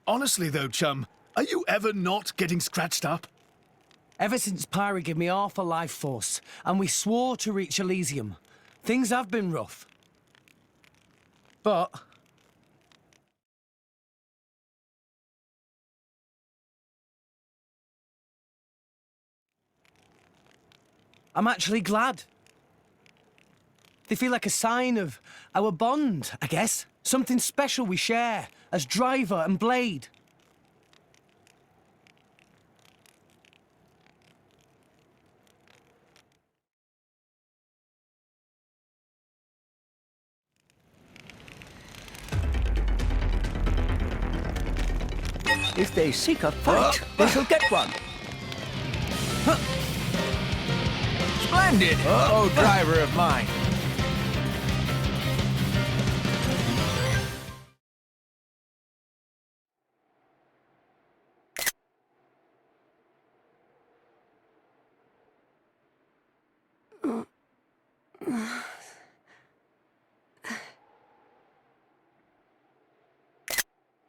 Honestly though, chum, are you ever not getting scratched up? Ever since Pyra gave me half a life force, and we swore to reach Elysium, things have been rough. But I'm actually glad. They feel like a sign of our bond, I guess. Something special we share as driver and blade. If they seek a fight, they shall get one. Splendid! Oh, driver of mine.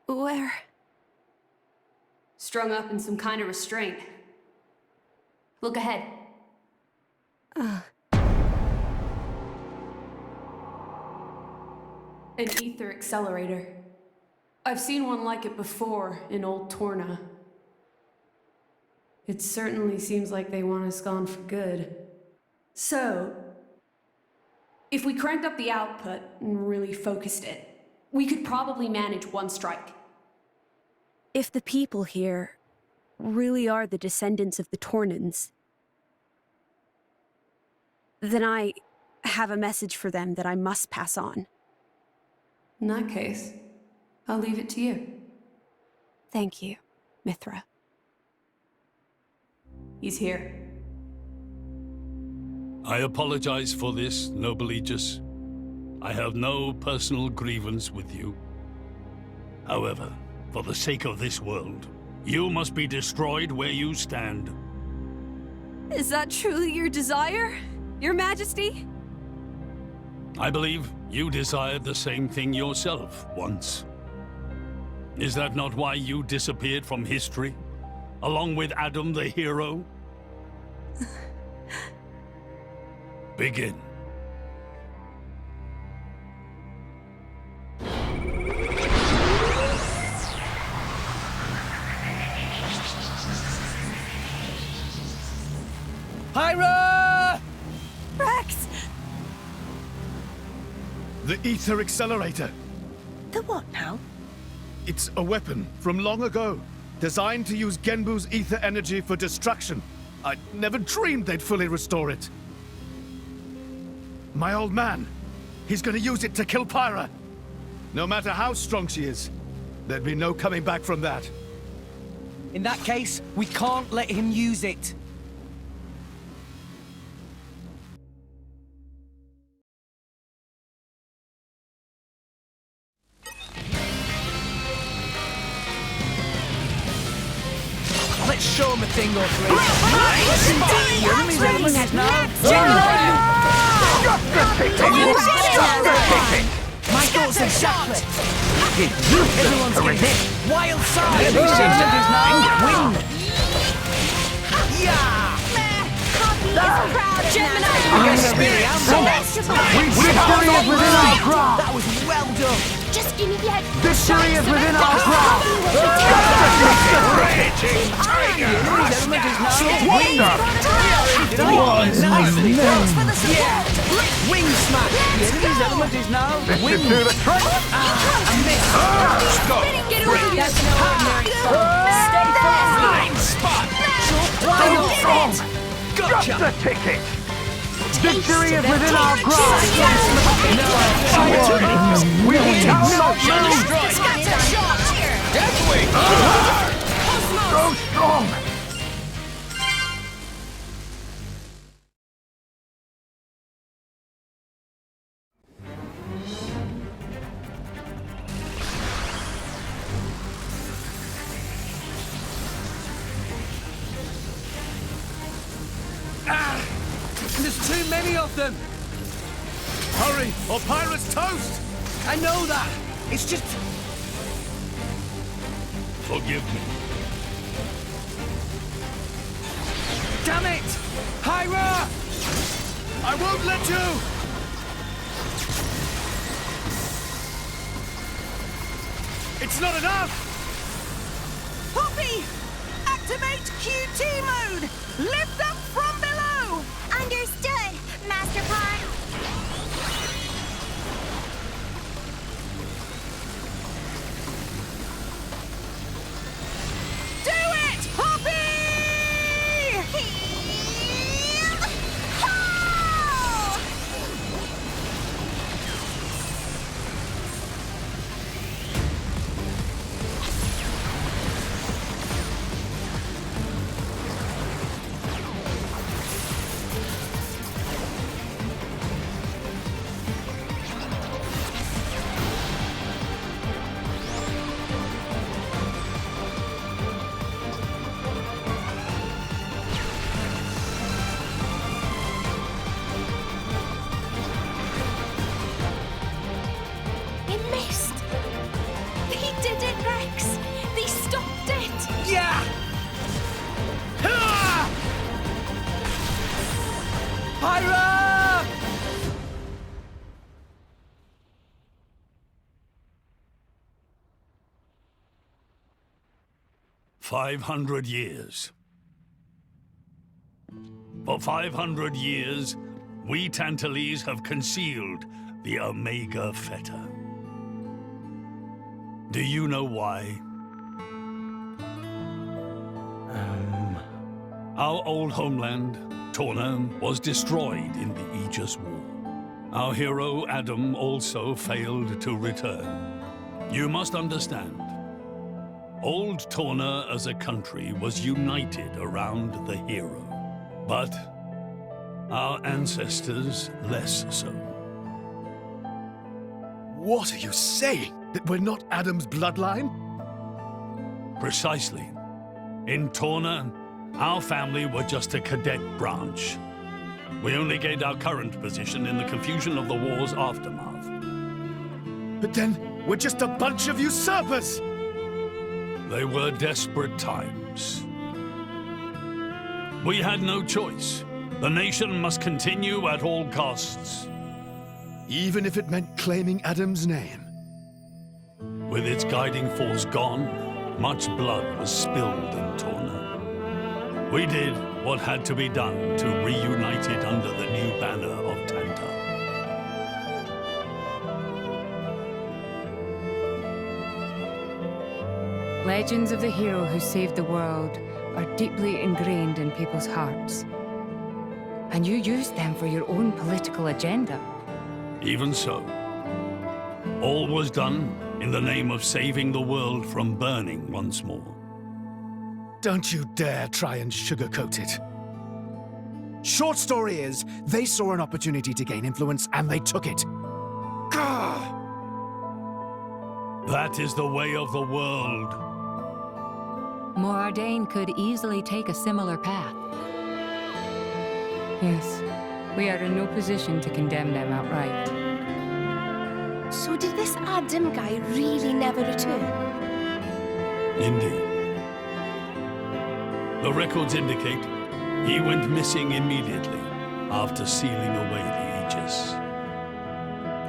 Where? Strung up in some kind of restraint. Look ahead. An ether accelerator. I've seen one like it before in Old Torna. It certainly seems like they want us gone for good. So, if we cranked up the output and really focused it, we could probably manage one strike. If the people here really are the descendants of the Tornans, then I have a message for them that I must pass on. In that case, I'll leave it to you. Thank you, Mithra. He's here. I apologize for this, noble Aegis. I have no personal grievance with you. However, for the sake of this world, you must be destroyed where you stand. Is that truly your desire, Your Majesty? I believe you desired the same thing yourself once. Is that not why you disappeared from history, along with Adam the hero? Begin. Pyra! Rex! The ether accelerator. The what now? It's a weapon from long ago, designed to use Genbu's ether energy for destruction. I never dreamed they'd fully restore it. My old man, he's gonna use it to kill Pyra. No matter how strong she is, there'd be no coming back from that. In that case, we can't let him use it. Let's show him a thing or three. My thoughts exactly. Everyone's gonna hit. Wild side. Wind. Yeah. That was well done. Just give me the head. Victory is within our grasp! Raging tiger! Wing smash. The enemy's element is now wind. To the trick! A miss. Get away! That's no ordinary foe. Stay Blind spot! Gotcha. Just the ticket! Victory is within our grasp! We shall not lose! Deathwing! So strong! There's too many of them. Hurry, or Pyra's toast! I know that. It's just... forgive me. Damn it! Hyra! I won't let you! It's not enough! Poppy! Activate QT mode! Lift up from below! Understood, Master Pawn. Do it, Poppy! It missed! They did it, Rex! They stopped it! Yeah! Hyra! 500 years. For 500 years, we Tantalese have concealed the Omega Feta. Do you know why? Our old homeland, Torna, was destroyed in the Aegis War. Our hero, Adam, also failed to return. You must understand, old Torna as a country was united around the hero. But our ancestors less so. What are you saying? That we're not Adam's bloodline? Precisely. In Torna, our family were just a cadet branch. We only gained our current position in the confusion of the war's aftermath. But then, we're just a bunch of usurpers! They were desperate times. We had no choice. The nation must continue at all costs. Even if it meant claiming Adam's name. With its guiding force gone, much blood was spilled in Torna. We did what had to be done to reunite it under the new banner of Tanta. Legends of the hero who saved the world are deeply ingrained in people's hearts. And you used them for your own political agenda. Even so, all was done in the name of saving the world from burning once more. Don't you dare try and sugarcoat it. Short story is, they saw an opportunity to gain influence and they took it. Gah! That is the way of the world. Moradane could easily take a similar path. Yes, we are in no position to condemn them outright. So did this Adam guy really never return? Indeed. The records indicate he went missing immediately after sealing away the Aegis.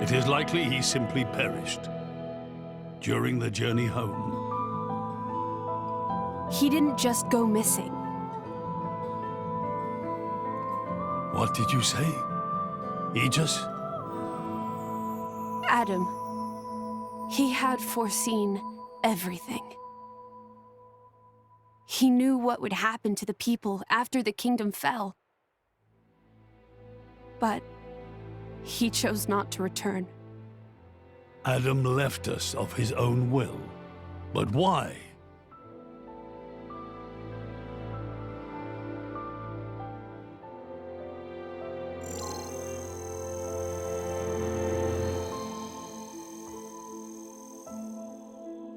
It is likely he simply perished during the journey home. He didn't just go missing. What did you say? Aegis? Adam. He had foreseen everything. He knew what would happen to the people after the kingdom fell. But he chose not to return. Adam left us of his own will. But why?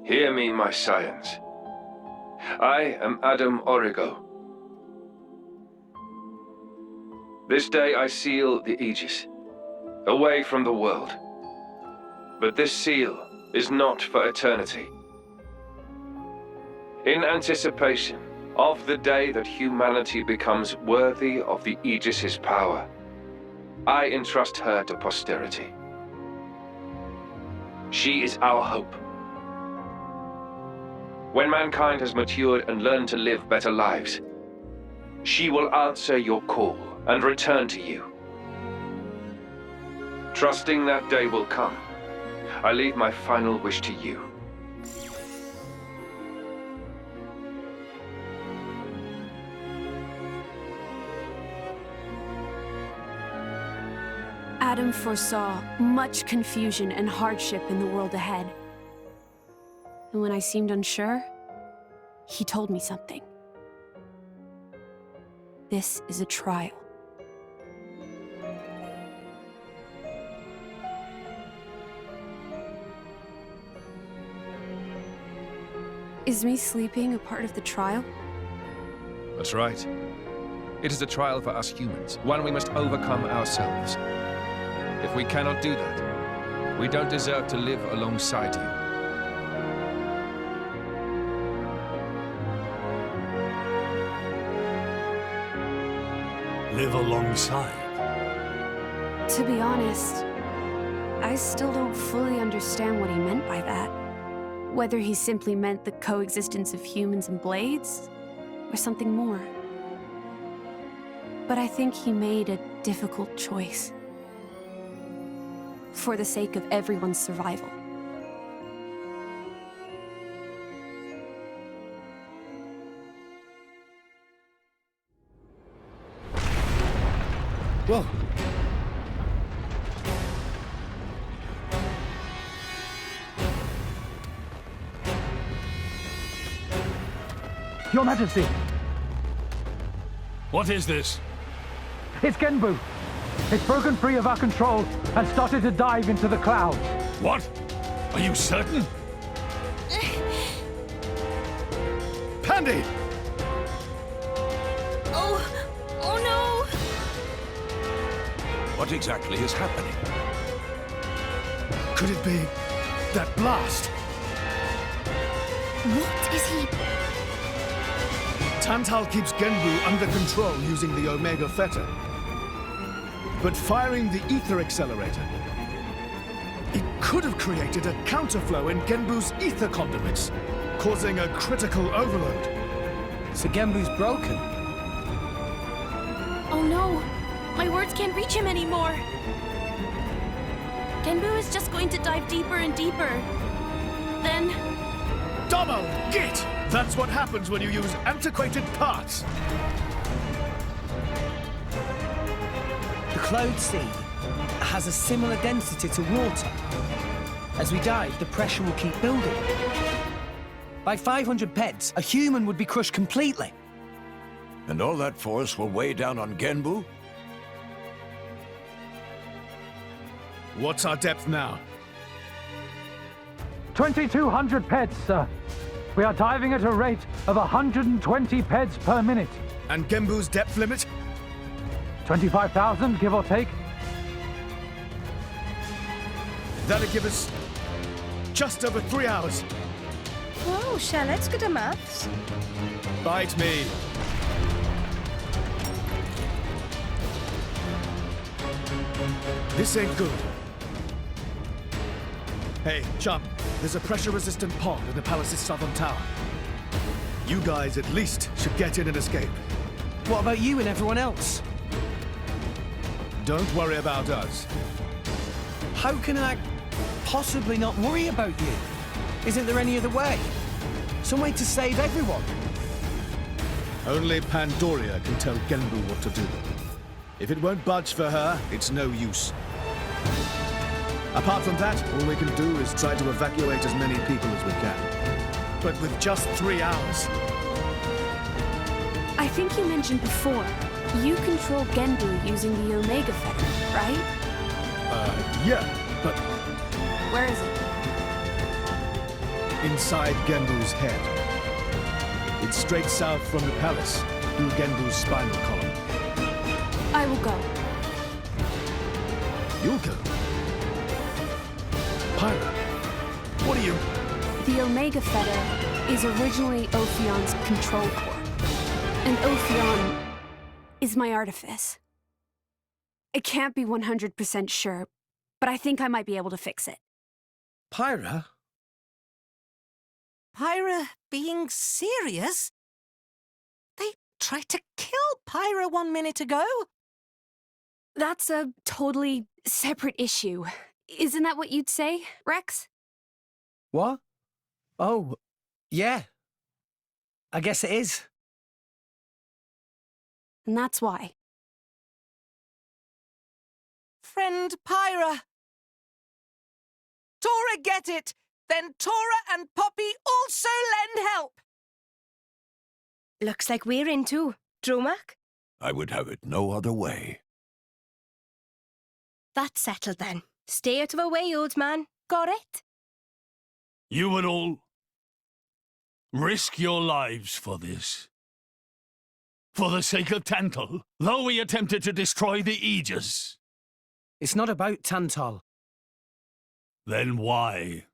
Hear me, my scions. I am Adam Origo. This day I seal the Aegis, away from the world. But this seal is not for eternity. In anticipation of the day that humanity becomes worthy of the Aegis's power, I entrust her to posterity. She is our hope. When mankind has matured and learned to live better lives, she will answer your call and return to you. Trusting that day will come, I leave my final wish to you. Adam foresaw much confusion and hardship in the world ahead. And when I seemed unsure, he told me something. This is a trial. Is me sleeping a part of the trial? That's right. It is a trial for us humans, one we must overcome ourselves. If we cannot do that, we don't deserve to live alongside you. Live alongside? To be honest, I still don't fully understand what he meant by that. Whether he simply meant the coexistence of humans and blades, or something more. But I think he made a difficult choice. For the sake of everyone's survival. Whoa. Your Majesty, What is this? it's Genbu. It's broken free of our control and started to dive into the clouds. What? Are you certain? Pandy! Oh no! What exactly is happening? Could it be that blast? What is he? Tantal keeps Genbu under control using the Omega Fetter. But firing the ether accelerator, it could have created a counterflow in Genbu's ether conduits, causing a critical overload. So Genbu's broken? Oh no! My words can't reach him anymore! Genbu is just going to dive deeper and deeper. Then... Double git! That's what happens when you use antiquated parts. The Cloud Sea has a similar density to water. As we dive, the pressure will keep building. By 500 peds, a human would be crushed completely. And all that force will weigh down on Genbu? What's our depth now? 2,200 peds, sir. We are diving at a rate of 120 peds per minute. And Genbu's depth limit? 25,000, give or take. That'll give us just over 3 hours. Whoa, Shell, let's go to maths. Bite me. This ain't good. Hey, chum, there's a pressure-resistant pod in the palace's southern tower. You guys at least should get in and escape. What about you and everyone else? Don't worry about us. How can I possibly not worry about you? Isn't there any other way? Some way to save everyone? Only Pandoria can tell Genbu what to do. If it won't budge for her, it's no use. Apart from that, all we can do is try to evacuate as many people as we can. But with just 3 hours. I think you mentioned before, you control Genbu using the Omega Fetter, right? Yeah, but Where is it? inside Genbu's head. It's straight south from the palace, through Genbu's spinal column. I will go. You'll go. Pyra, what are you... The Omega Fetter is originally Ophion's control core. And Ophion is my artifice. I can't be 100% sure, but I think I might be able to fix it. Pyra? Pyra being serious? They tried to kill Pyra 1 minute ago. That's a totally separate issue. Isn't that what you'd say, Rex? What? Oh, yeah. I guess it is. And that's why. Friend Pyra. Tora get it! Then Tora and Poppy also lend help! Looks like we're in too. Dromak? I would have it no other way. That's settled then. Stay out of our way, old man. Got it? You would all risk your lives for this. For the sake of Tantal, though we attempted to destroy the Aegis. It's not about Tantal. Then why?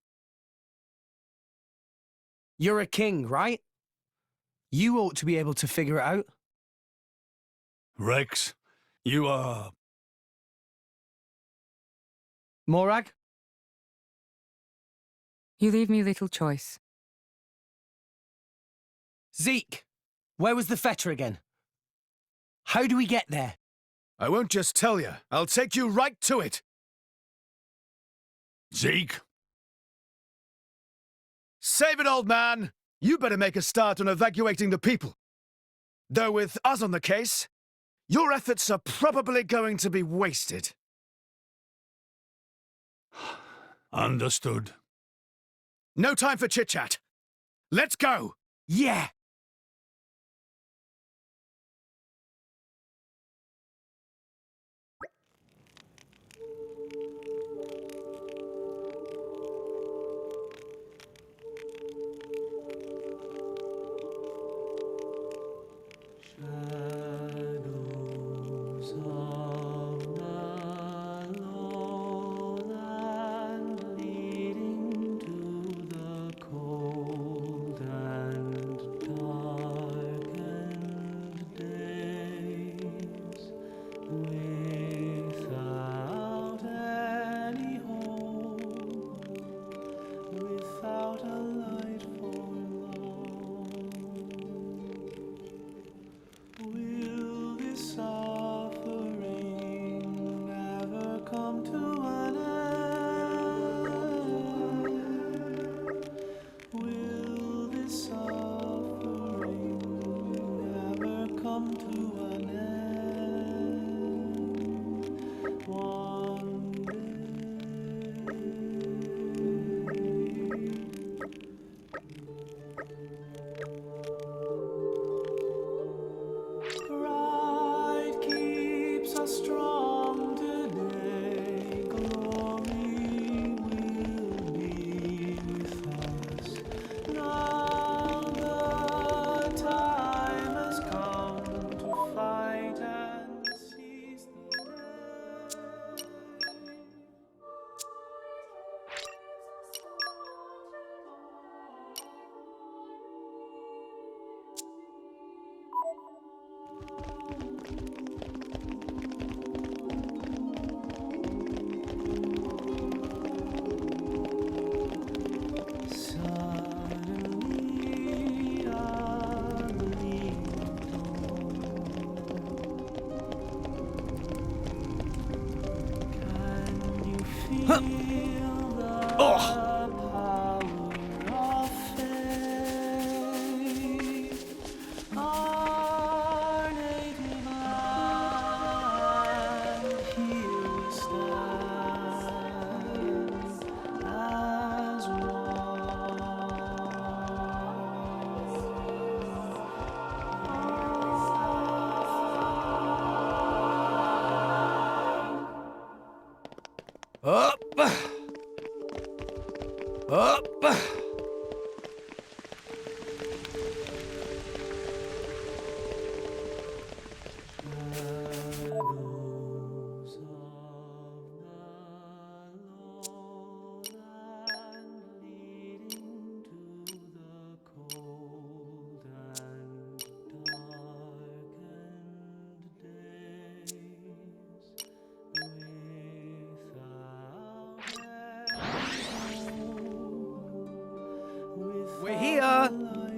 You're a king, right? You ought to be able to figure it out. Rex, you are... Morag? You leave me little choice. Zeke, where was the fetter again? How do we get there? I won't just tell you. I'll take you right to it. Zeke? Save it, old man. You better make a start on evacuating the people. Though with us on the case, your efforts are probably going to be wasted. Understood. No time for chit-chat. Let's go! Yeah!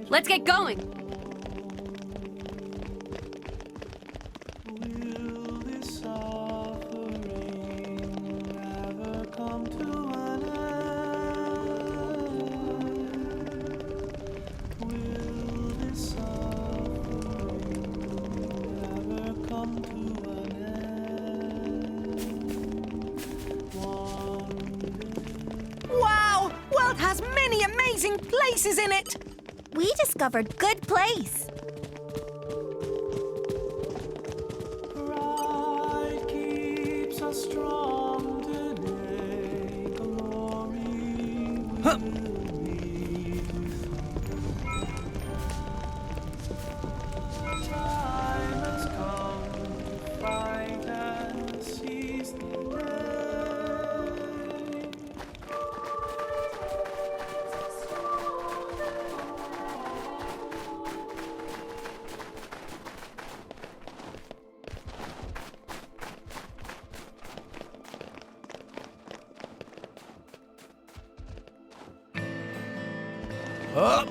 Let's get going! Wow! World has many amazing places in it! We discovered good place. Up!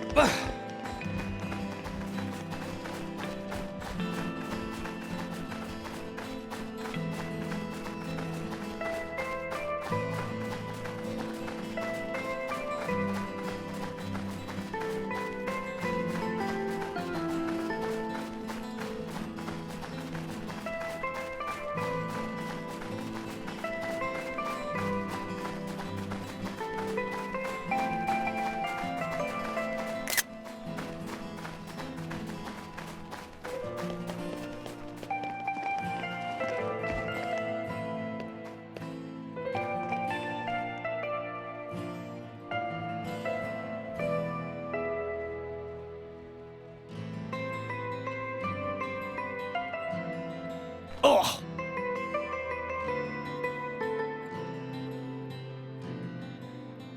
Oh!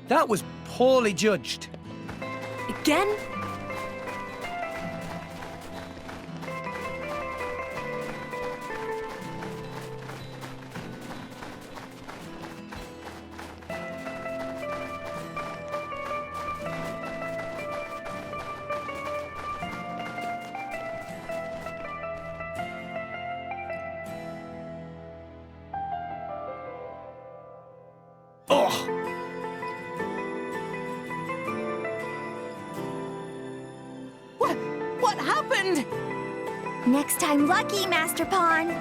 That was poorly judged. Again? What happened? Next time lucky, Master Pawn.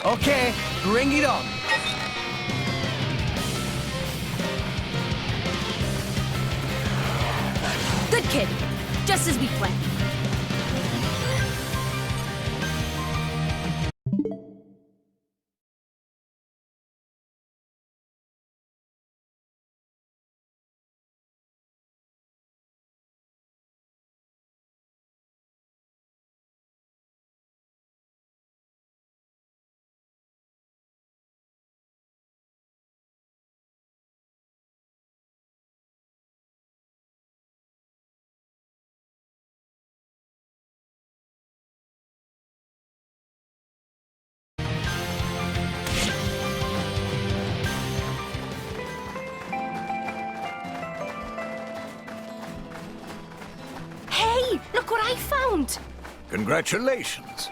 Okay, bring it on. Good kid. Just as we planned. Hey, look what I found. Congratulations.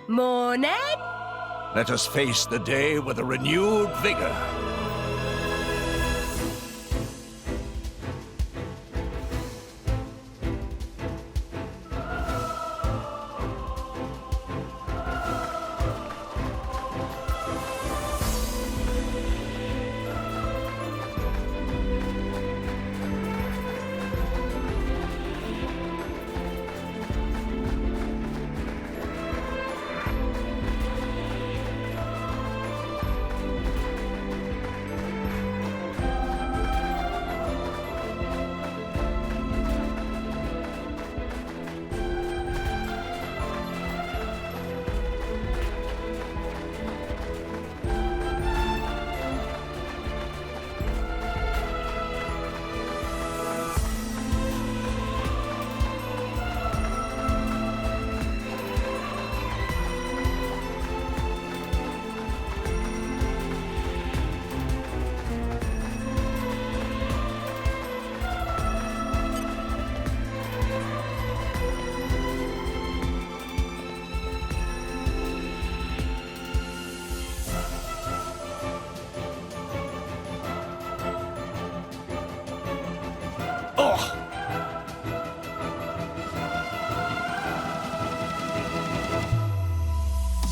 Morning! Let us face the day with a renewed vigor.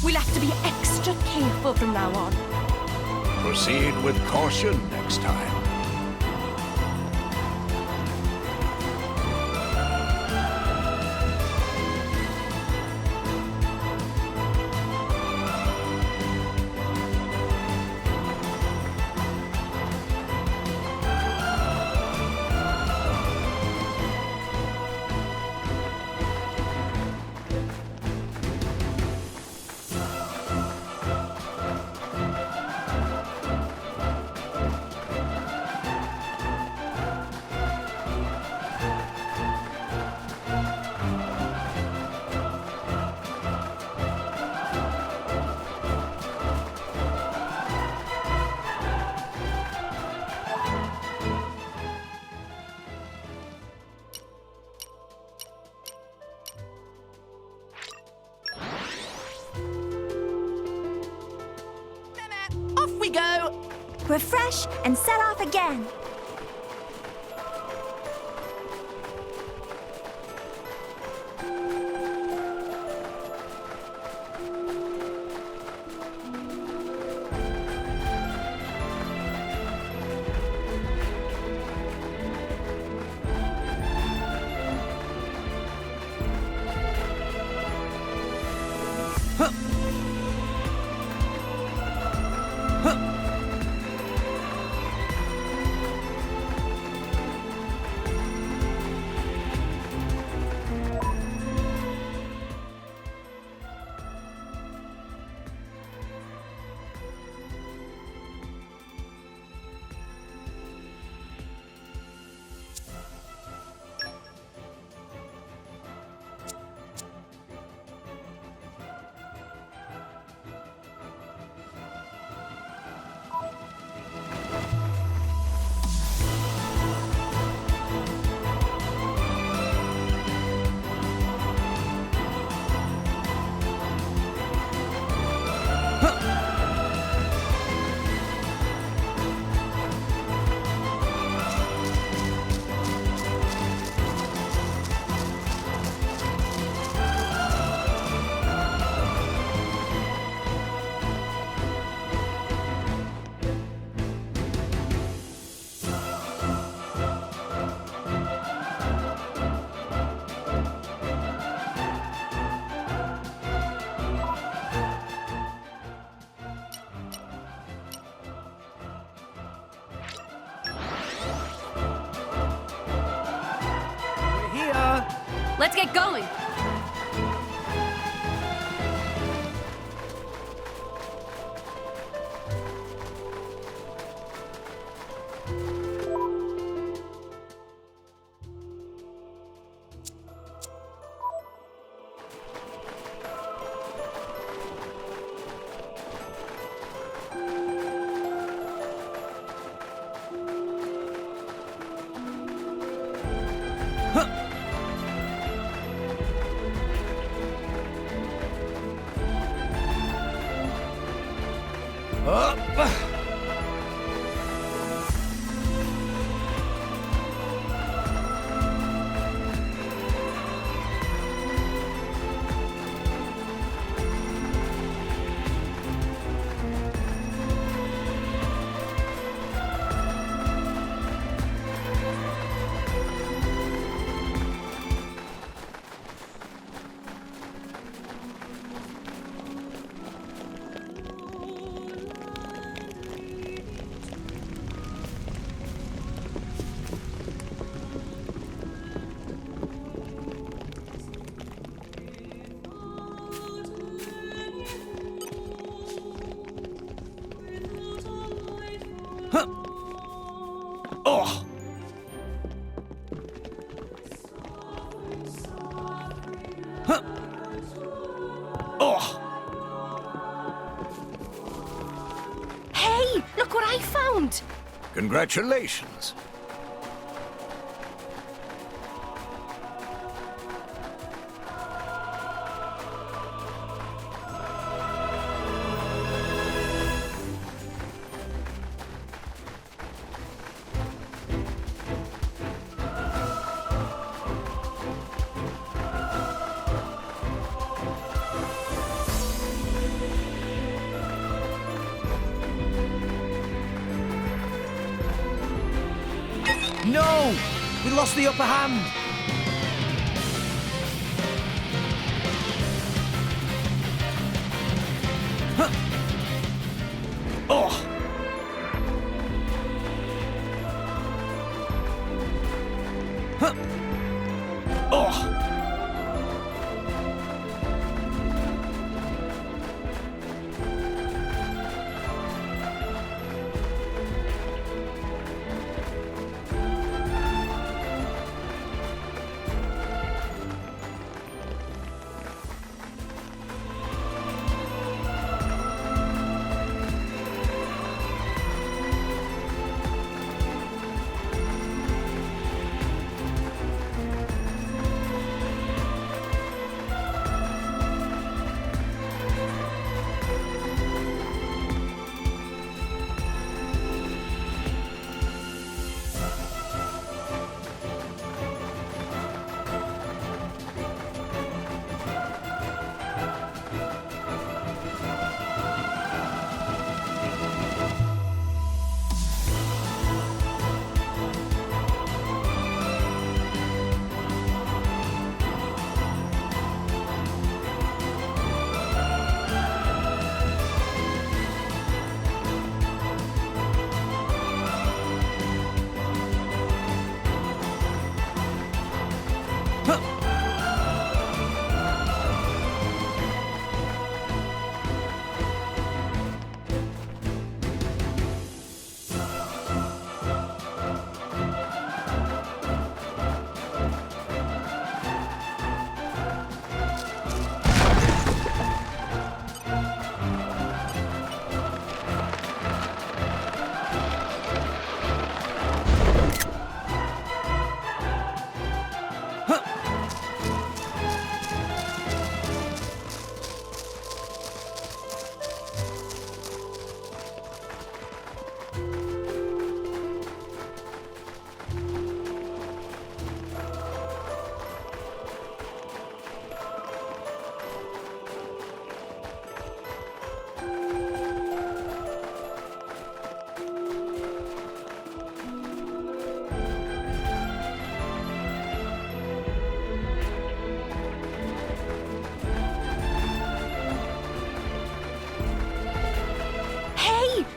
We'll have to be extra careful from now on. Proceed with caution next time. Off we go! Refresh and set off again. Let's get going! Huh. Oh! Hey, look what I found! Congratulations. No! We lost the upper hand! Huh. Oh! Huh. Oh!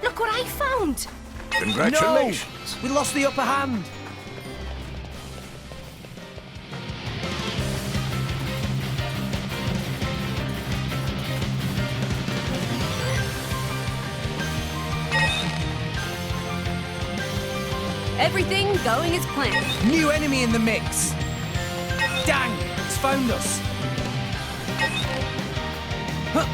Look what I found! Congratulations. No! We lost the upper hand! Everything going as planned. New enemy in the mix! Dang! It's found us! Huh.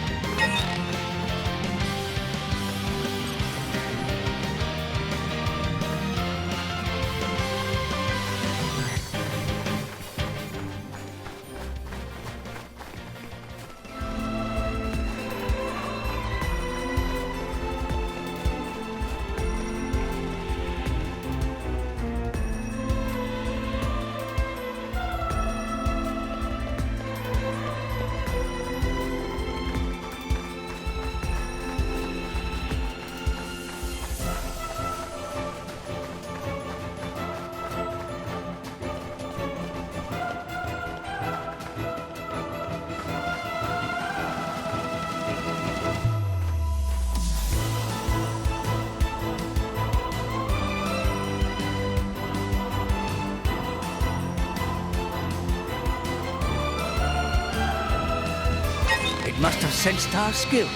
Must have sensed our skill.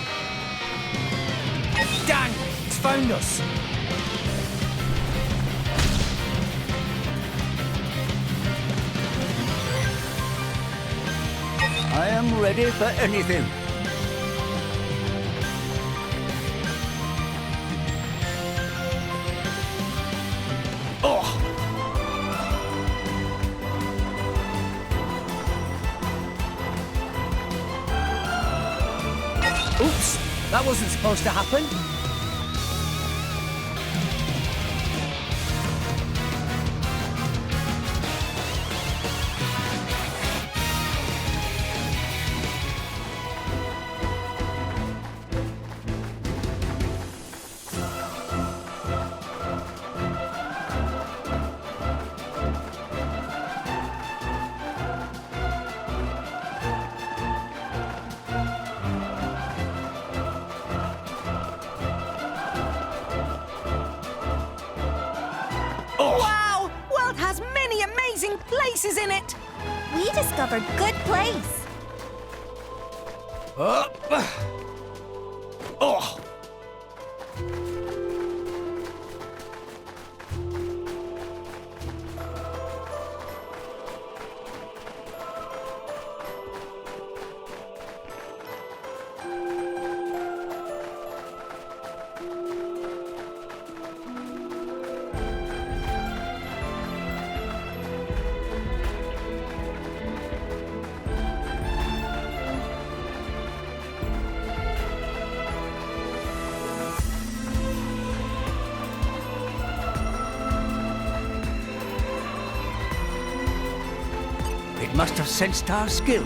Dang! It's found us! I'm ready for anything. Oops, that wasn't supposed to happen. Wow! World has many amazing places in it! We discovered good place. It must have sensed our skill.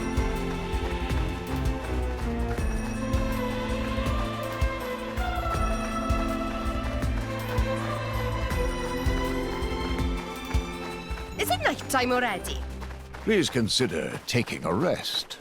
Is it night time already? Please consider taking a rest.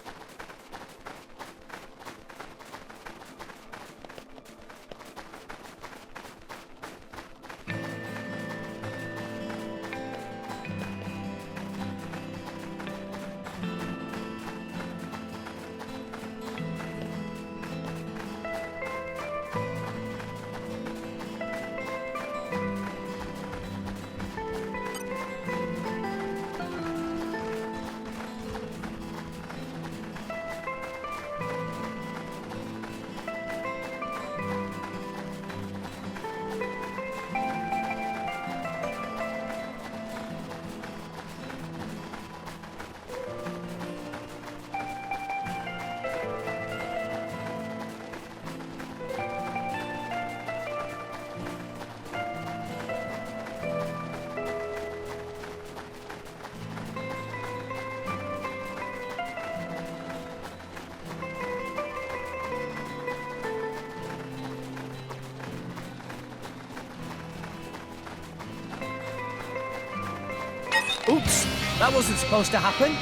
Oops, that wasn't supposed to happen.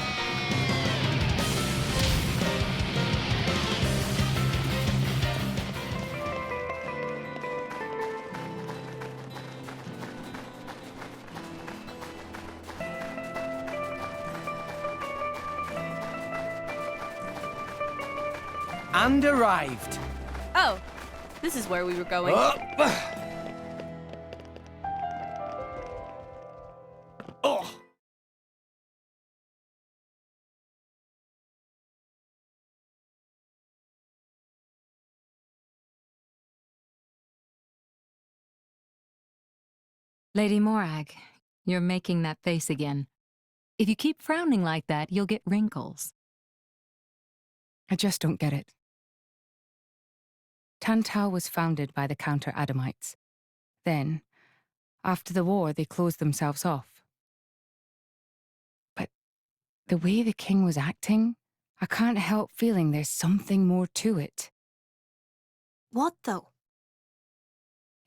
And arrived. Oh, this is where we were going. Lady Morag, you're making that face again. If you keep frowning like that, you'll get wrinkles. I just don't get it. Tantal was founded by the Counter-Adamites. Then, after the war, they closed themselves off. But the way the king was acting, I can't help feeling there's something more to it. What, though?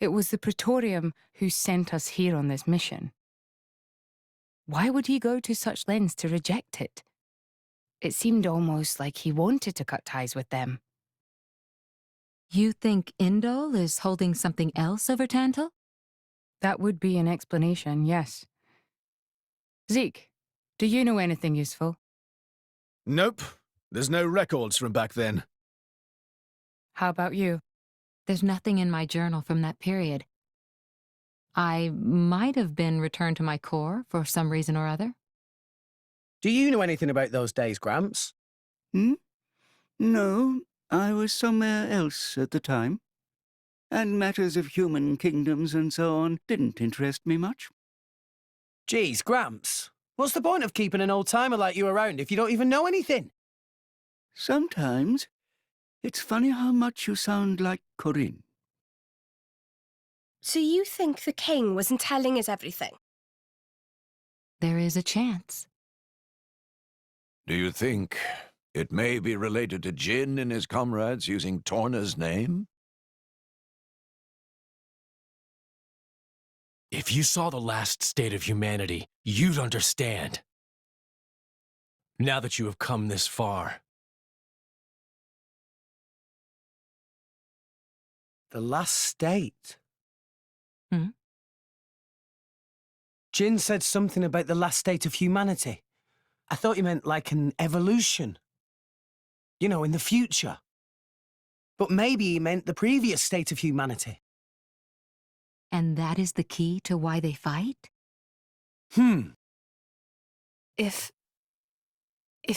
It was the Praetorium who sent us here on this mission. Why would he go to such lengths to reject it? It seemed almost like he wanted to cut ties with them. You think Indol is holding something else over Tantal? That would be an explanation, yes. Zeke, do you know anything useful? Nope. There's no records from back then. How about you? There's nothing in my journal from that period. I might have been returned to my corps for some reason or other. Do you know anything about those days, Gramps? Hmm? No, I was somewhere else at the time. And matters of human kingdoms and so on didn't interest me much. Geez, Gramps. What's the point of keeping an old-timer like you around if you don't even know anything? Sometimes, it's funny how much you sound like Corinne. So you think the king wasn't telling us everything? There is a chance. Do you think it may be related to Jin and his comrades using Torna's name? If you saw the last state of humanity, you'd understand. Now that you have come this far. The last state? Hmm? Jin said something about the last state of humanity. I thought he meant like an evolution. You know, in the future. But maybe he meant the previous state of humanity. And that is the key to why they fight? If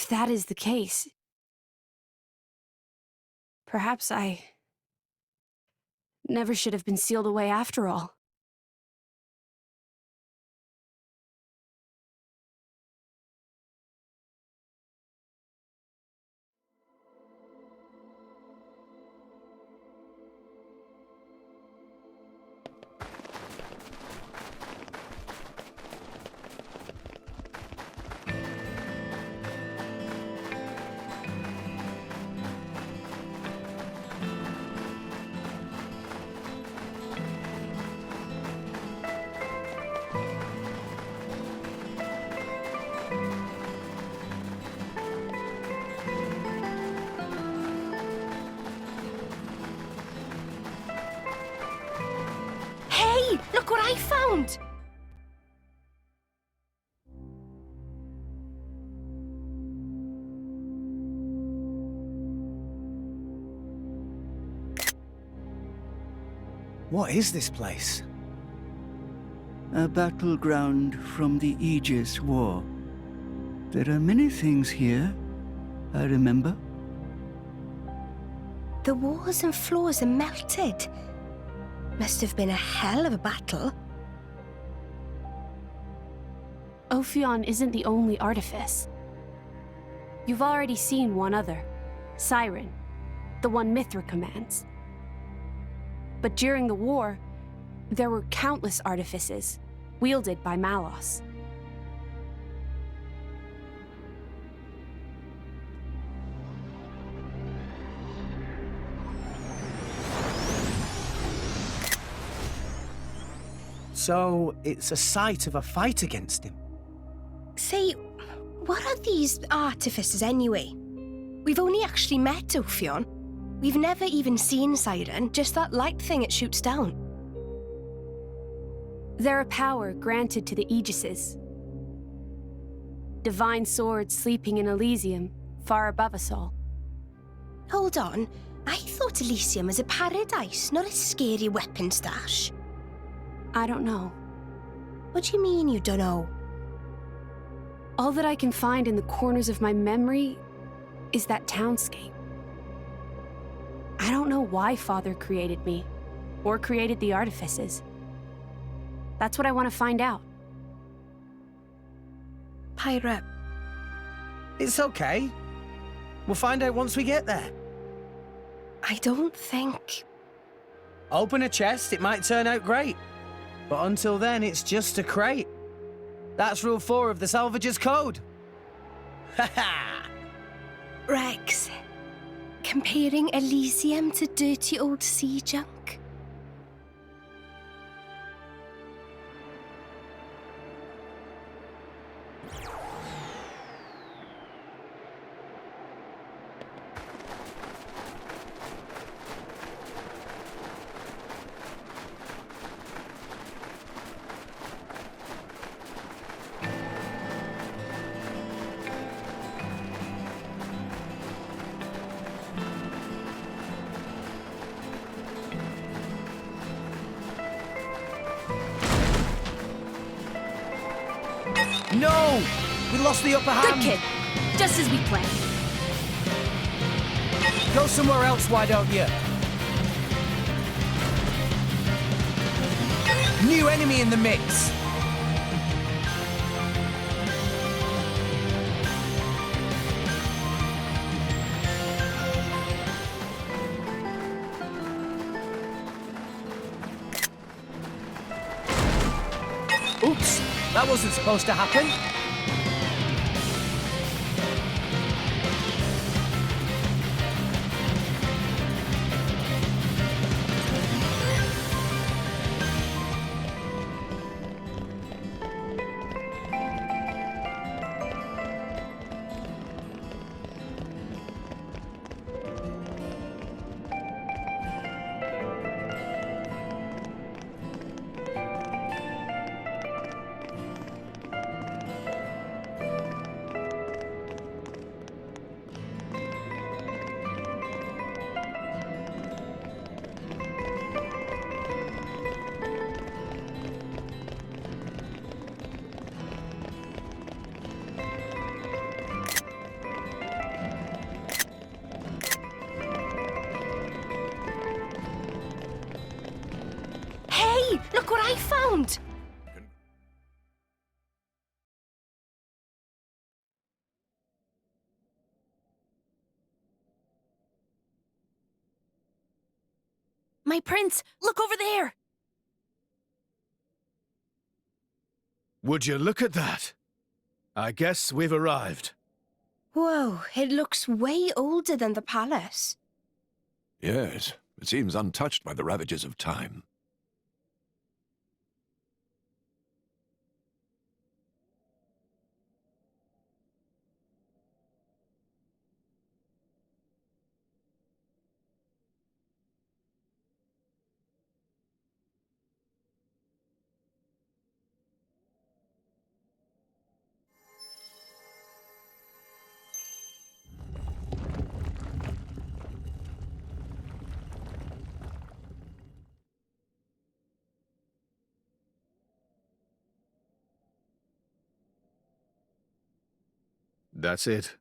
that is the case, perhaps I never should have been sealed away after all. Hey, look what I found! What is this place? A battleground from the Aegis War. There are many things here, I remember. The walls and floors are melted. Must have been a hell of a battle. Ophion isn't the only artifice. You've already seen one other, Siren, the one Mithra commands. But during the war, there were countless artifices, wielded by Malos. So, it's a site of a fight against him. Say, what are these artifices anyway? We've only actually met Ophion. We've never even seen Siren, just that light thing it shoots down. They're a power granted to the Aegises. Divine swords sleeping in Elysium, far above us all. Hold on, I thought Elysium was a paradise, not a scary weapon stash. I don't know. What do you mean you don't know? All that I can find in the corners of my memory is that townscape. I don't know why Father created me, or created the artifices. That's what I want to find out. Pyra. It's okay. We'll find out once we get there. I don't think... Open a chest, it might turn out great. But until then, it's just a crate. That's Rule 4 of the Salvager's Code. Ha ha! Rex, comparing Elysium to dirty old sea junk? No! We lost the upper hand! Good kid! Just as we planned. Go somewhere else, why don't you? New enemy in the mix. Oops, that wasn't supposed to happen. Hey, look what I found! My prince, look over there! Would you look at that? I guess we've arrived. Whoa, it looks way older than the palace. Yes, it seems untouched by the ravages of time. That's it.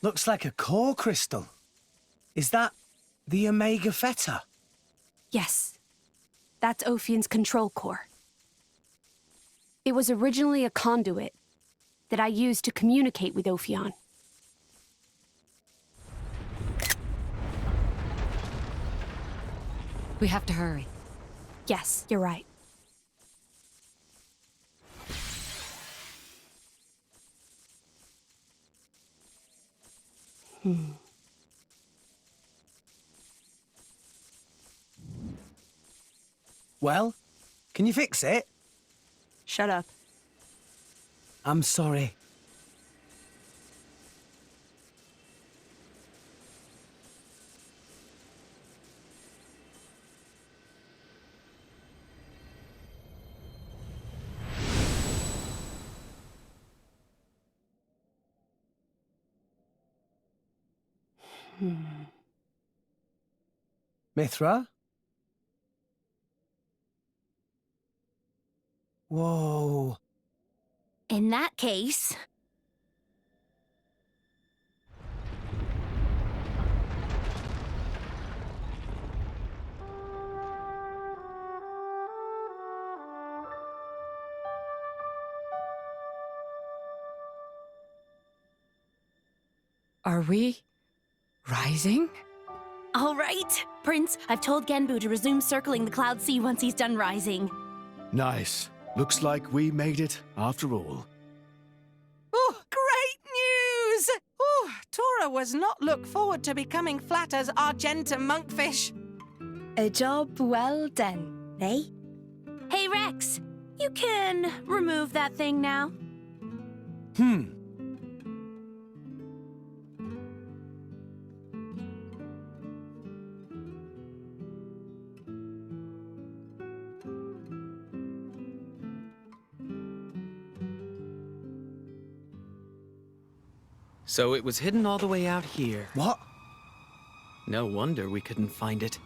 Looks like a core crystal. Is that the Omega Theta? Yes. That's Ophion's control core. It was originally a conduit that I used to communicate with Ophion. We have to hurry. Yes, you're right. Well, can you fix it? Shut up. I'm sorry. Mithra? Whoa. In that case... Are we rising? All right, Prince, I've told Genbu to resume circling the Cloud Sea once he's done rising. Nice. Looks like we made it after all. Oh, great news! Oh, Tora was not look forward to becoming flat as Argentum monkfish. A job well done, eh? Hey, Rex, you can remove that thing now. So it was hidden all the way out here. What? No wonder we couldn't find it.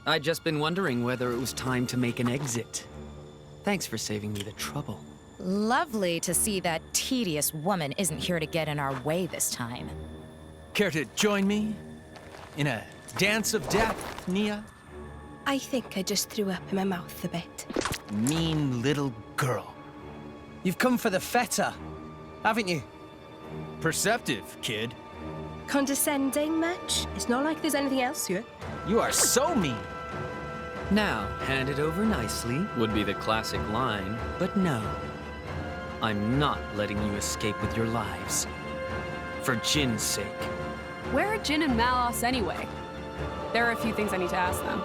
I'd just been wondering whether it was time to make an exit. Thanks for saving me the trouble. Lovely to see that tedious woman isn't here to get in our way this time. Care to join me in a dance of death, Nia? I think I just threw up in my mouth a bit. Mean little girl. You've come for the feta, haven't you? Perceptive, kid. Condescending much? It's not like there's anything else here. You are so mean. Now, hand it over nicely would be the classic line, but no. I'm not letting you escape with your lives. For Jin's sake. Where are Jin and Malos anyway? There are a few things I need to ask them.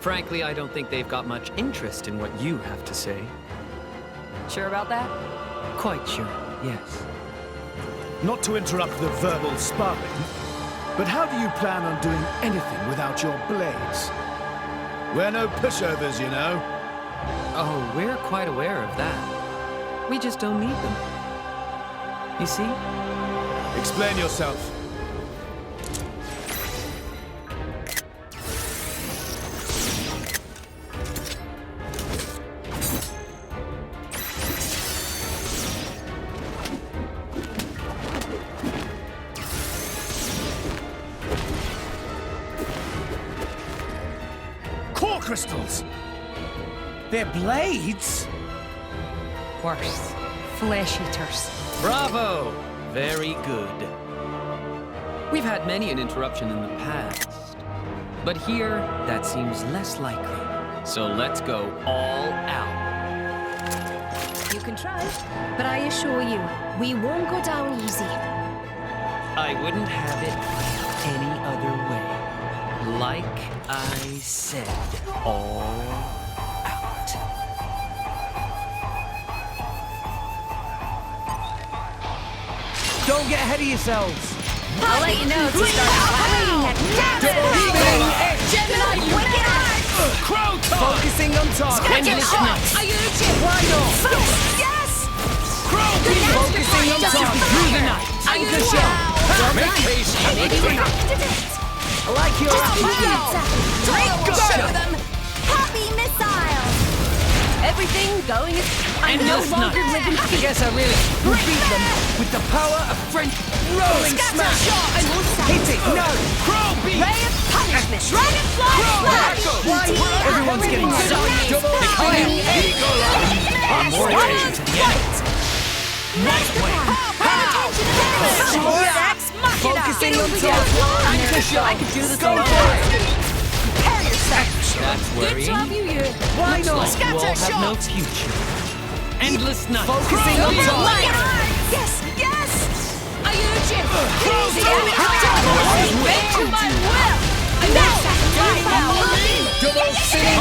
Frankly, I don't think they've got much interest in what you have to say. Sure about that? Quite sure, yes. Not to interrupt the verbal sparring, but how do you plan on doing anything without your blades? We're no pushovers, you know. Oh, we're quite aware of that. We just don't need them. You see? Explain yourself. Core crystals! They're blades? Worse. Flesh eaters. Bravo! Very good. We've had many an interruption in the past. But here, that seems less likely. So let's go all out. You can try, but I assure you, we won't go down easy. I wouldn't have it any other way. Like I said, all out. Don't get ahead of yourselves. I'll let you know if you start fighting at Gemini, wicked eyes! Crow time! Focusing on target. Endless nights. Why not? Yes! Crow beam! Focusing on target. Through the night. Anchor shot. Make haste. I like your Go them! Happy missiles! Everything going as I no longer live in I fear. guess I really will beat them with the power of French rolling smash. Hit it, no! Crow beat! Ray of punishment! Dragonfly flash! Why? Everyone's getting so double I'm more attention to the end. Nice way! Focusing on target. Anchor shot. I could do this Go alone. for it. Prepare yourself! That's Good worrying. job, you! Why Looks not? like you all have no future. Endless night. Focusing on target. Yes! Yes! Are you Jim? Easy Bend to my will! Now! Double spinning.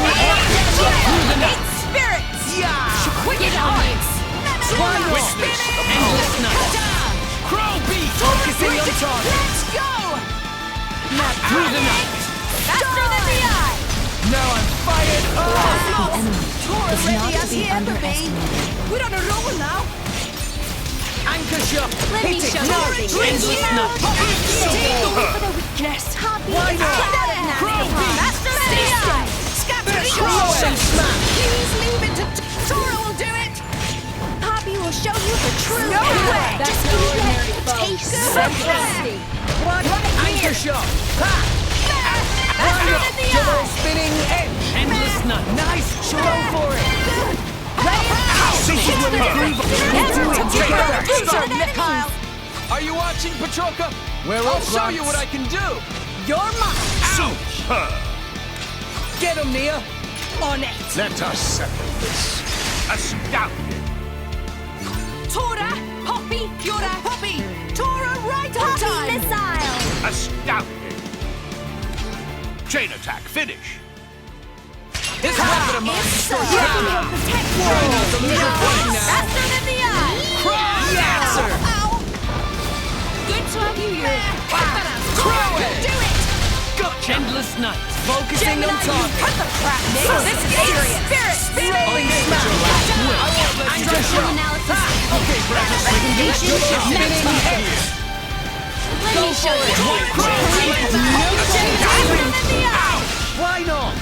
Eight spirits! Yeah! Wicked hearts! Witness. Endless night. Crow beat! Focusing on target. Let's go! Not through the night. Faster than the eye! Now I'm fired up! Tor ready as he ever be! We're on a roll now! Anchor shot! Let me Hit it! show No! you! Endless night! Go for the weakness! Why not? Crow beat! Faster than the eye! Scattering Rolling smash! Please leave it to Tora will do it! Poppy will show you the truth! No way! Just give me a taste! What? Anchor shot! Ha! Faster than the Double eye! spinning edge! Endless night. Nice! Go for it! This is what we do! We'll do it together! Are you watching, Petroka? I'll show you what I can do. You're mine! Superb. Get him, Nia! On it! Let us settle this. Astounding. Tora! Poppy! You're a Poppy! Tora right on time! Missile! Astounding. Chain attack, finish. This weapon of mine is so You'll protect faster than the eye! Yes, sir! Ow! Good to have you here! Throw it! Do it! Gotcha! Endless night. Focusing on target! Cut the crap, Nick! This is serious! Spirit! Rolling smash! Anchor shot! Analysis. Okay, Brad. Recommendation Double is next spinning month. edge! Go for it! Why not?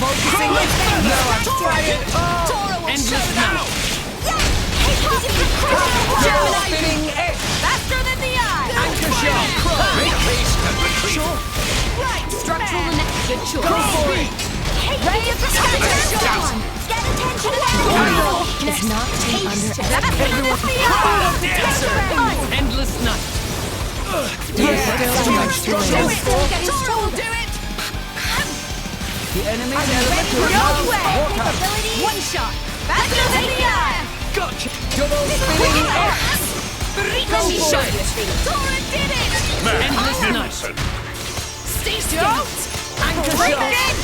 Focusing on no, I'm trying. Endless night. Spinning X. Faster than the eye! Anchor shot. Make haste and retreat. Sure. Right! Structural and good choice. Go for it. Ray of protection! Get attention of everyone! It's not too Endless night. Toro will do it! The enemy's element to walk out. One shot! Faster than the eye! Gotcha. Double spinning X. Go for it! Tora did it! Endless night. Stay still! Anchor Break shot. it!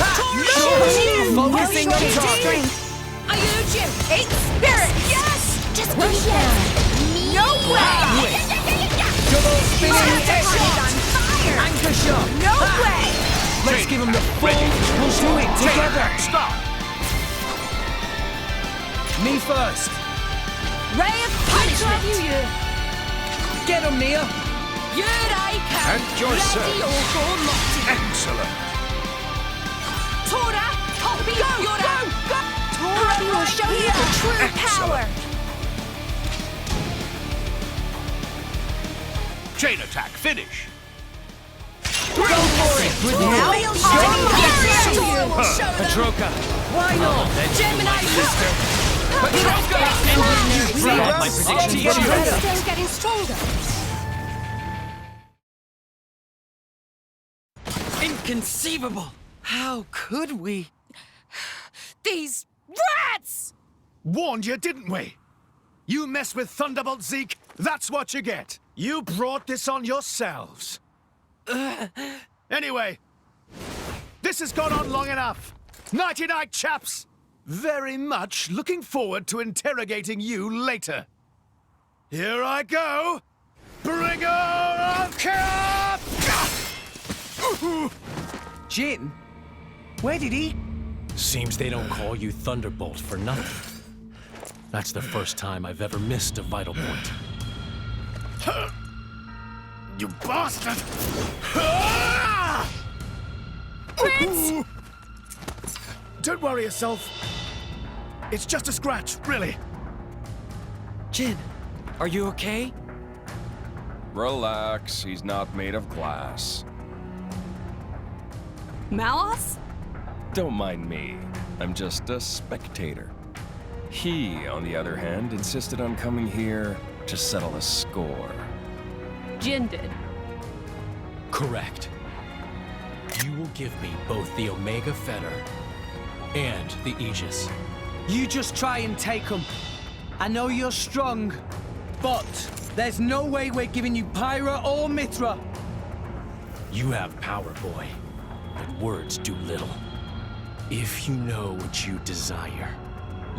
Focusing on target. I use you! Eight spirit! Yes! Just push it! No way! Double spinning X. On fire! Anchor shot. No way! Let's give him the full. We'll do it together. Stop. Me first. Ray of punishment! Get him, Mia. Here I come! And your Ready serve. or for Lottie! Excellent. Tora! Copy! Go! Go! Tora will show you the true power! Chain attack, finish. Go for it. With Now you. you'll Tora will show them! Patroka! Why not? Gemini sister! My prediction is Still getting stronger! Inconceivable! How could we? These rats! Warned you, didn't we? You mess with Thunderbolt Zeke, that's what you get. You brought this on yourselves. Anyway, this has gone on long enough. Nighty-night, chaps. Very much looking forward to interrogating you later. Here I go. Bringer of Chaos! Jin? Where did he? Seems they don't call you Thunderbolt for nothing. That's the first time I've ever missed a vital point. You bastard! Prince! Don't worry yourself. It's just a scratch, really. Jin, are you okay? Relax, he's not made of glass. Malos? Don't mind me. I'm just a spectator. He, on the other hand, insisted on coming here to settle a score. Jin did. Correct. You will give me both the Omega Fetter and the Aegis. You just try and take them. I know you're strong, but there's no way we're giving you Pyra or Mithra. You have power, boy, but words do little. If you know what you desire,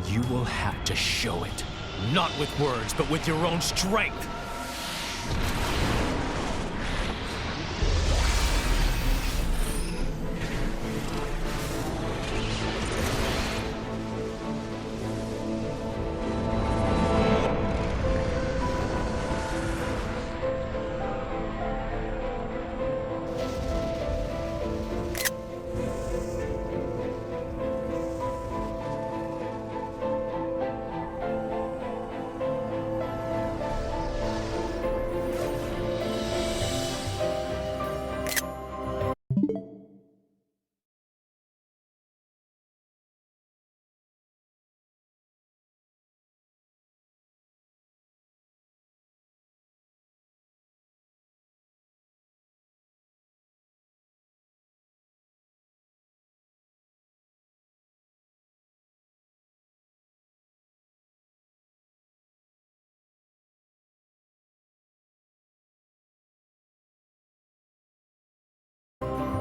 you will have to show it. Not with words, but with your own strength.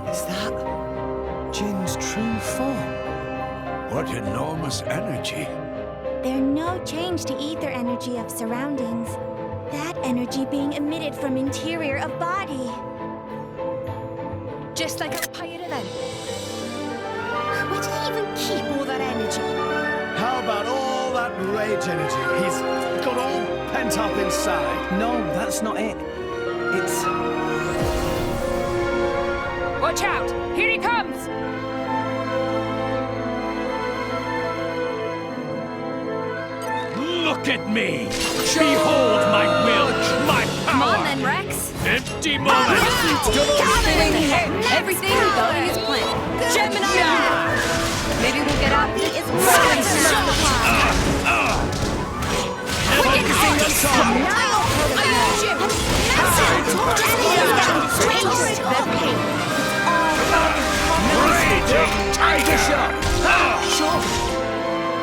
Is that Jin's true form? What enormous energy. There's no change to ether energy of surroundings. That energy being emitted from interior of body. Just like a pirate then. Where did he even keep all that energy? How about all that rage energy. He's got all pent up inside. No, that's not it. It's... Watch out! Here he comes! Look at me! Behold my will, my power! Come on then, Rex. Empty moment! Everything going as planned. Gemini! Maybe we'll get out of it. It's rolling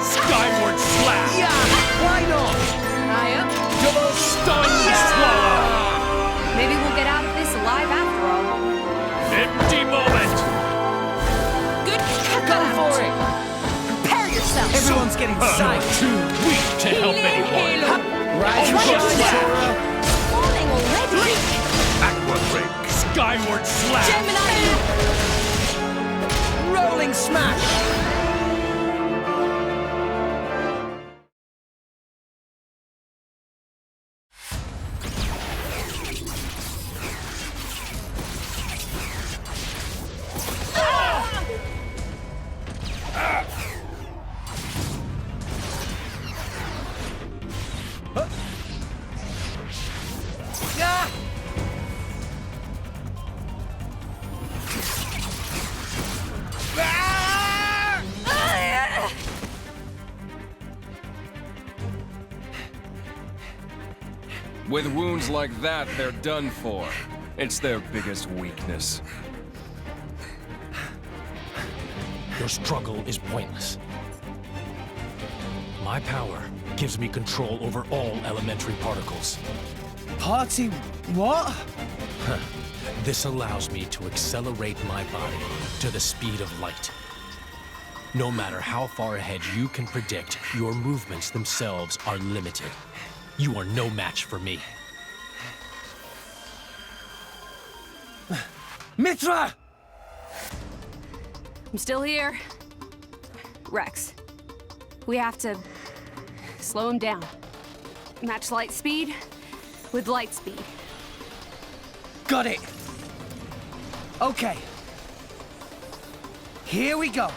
Skyward slash! Yeah, why not? Double stun swallow! Maybe we'll get out of this alive after all. Empty moment! Good Go for it! Prepare yourself! Everyone's getting psyched. Too weak to help anyone! Rise and shine, Tora! Falling already! Aqua break! Skyward slash! Gemini! Rolling smash! With wounds like that, they're done for. It's their biggest weakness. Your struggle is pointless. My power gives me control over all elementary particles. Party... what? This allows me to accelerate my body to the speed of light. No matter how far ahead you can predict, your movements themselves are limited. You are no match for me. Mithra! I'm still here. Rex, we have to slow him down. Match light speed with light speed. Got it. Okay. Here we go.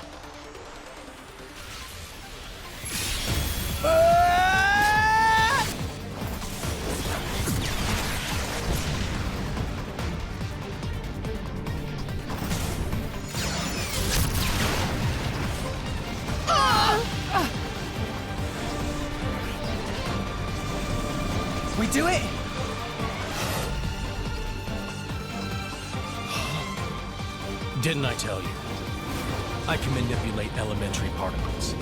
We do it? Didn't I tell you? I can manipulate elementary particles.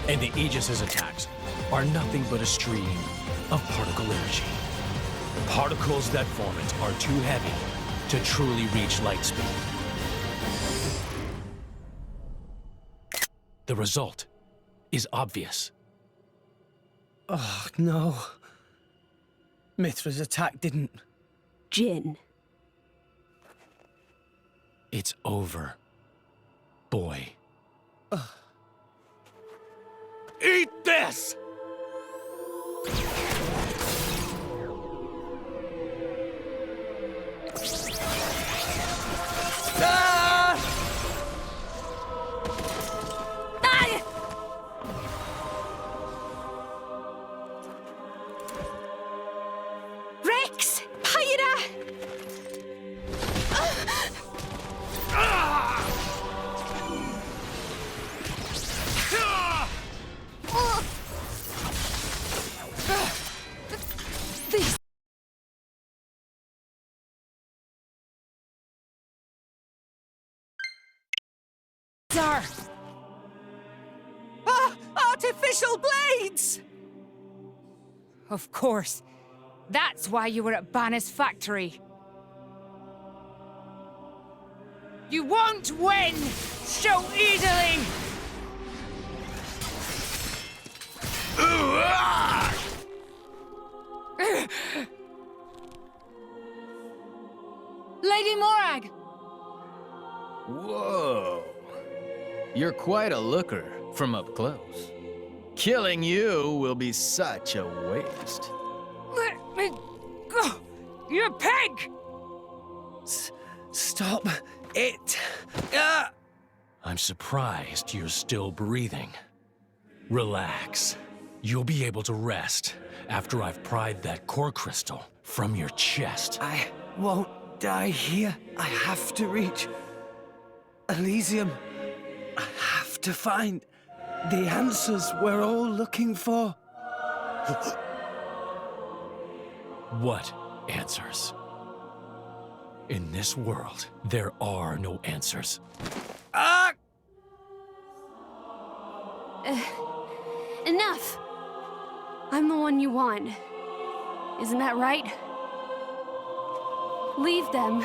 And the Aegis's attacks are nothing but a stream of particle energy. Particles that form it are too heavy to truly reach light speed. The result is obvious. Oh, no. Mithra's attack didn't... Jin. It's over, boy. Eat this! Rex! Pyra! These... are... artificial blades! Of course. That's why you were at Banner's factory. You won't win so easily! Lady Morag! Whoa. You're quite a looker from up close. Killing you will be such a waste. Let me go! You pig! Stop it! Ah! I'm surprised you're still breathing. Relax. You'll be able to rest after I've pried that core crystal from your chest. I won't die here. I have to reach Elysium. I have to find the answers we're all looking for. What answers? In this world, there are no answers. Ah! Enough! I'm the one you want. Isn't that right? Leave them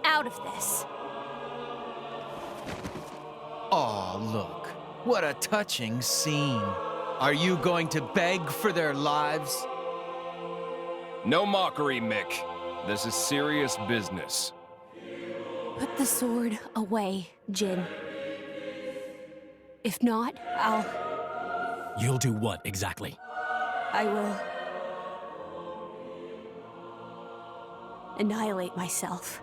out of this. Aw, look. What a touching scene. Are you going to beg for their lives? No mockery, Mick. This is serious business. Put the sword away, Jin. If not, You'll do what exactly? I will annihilate myself.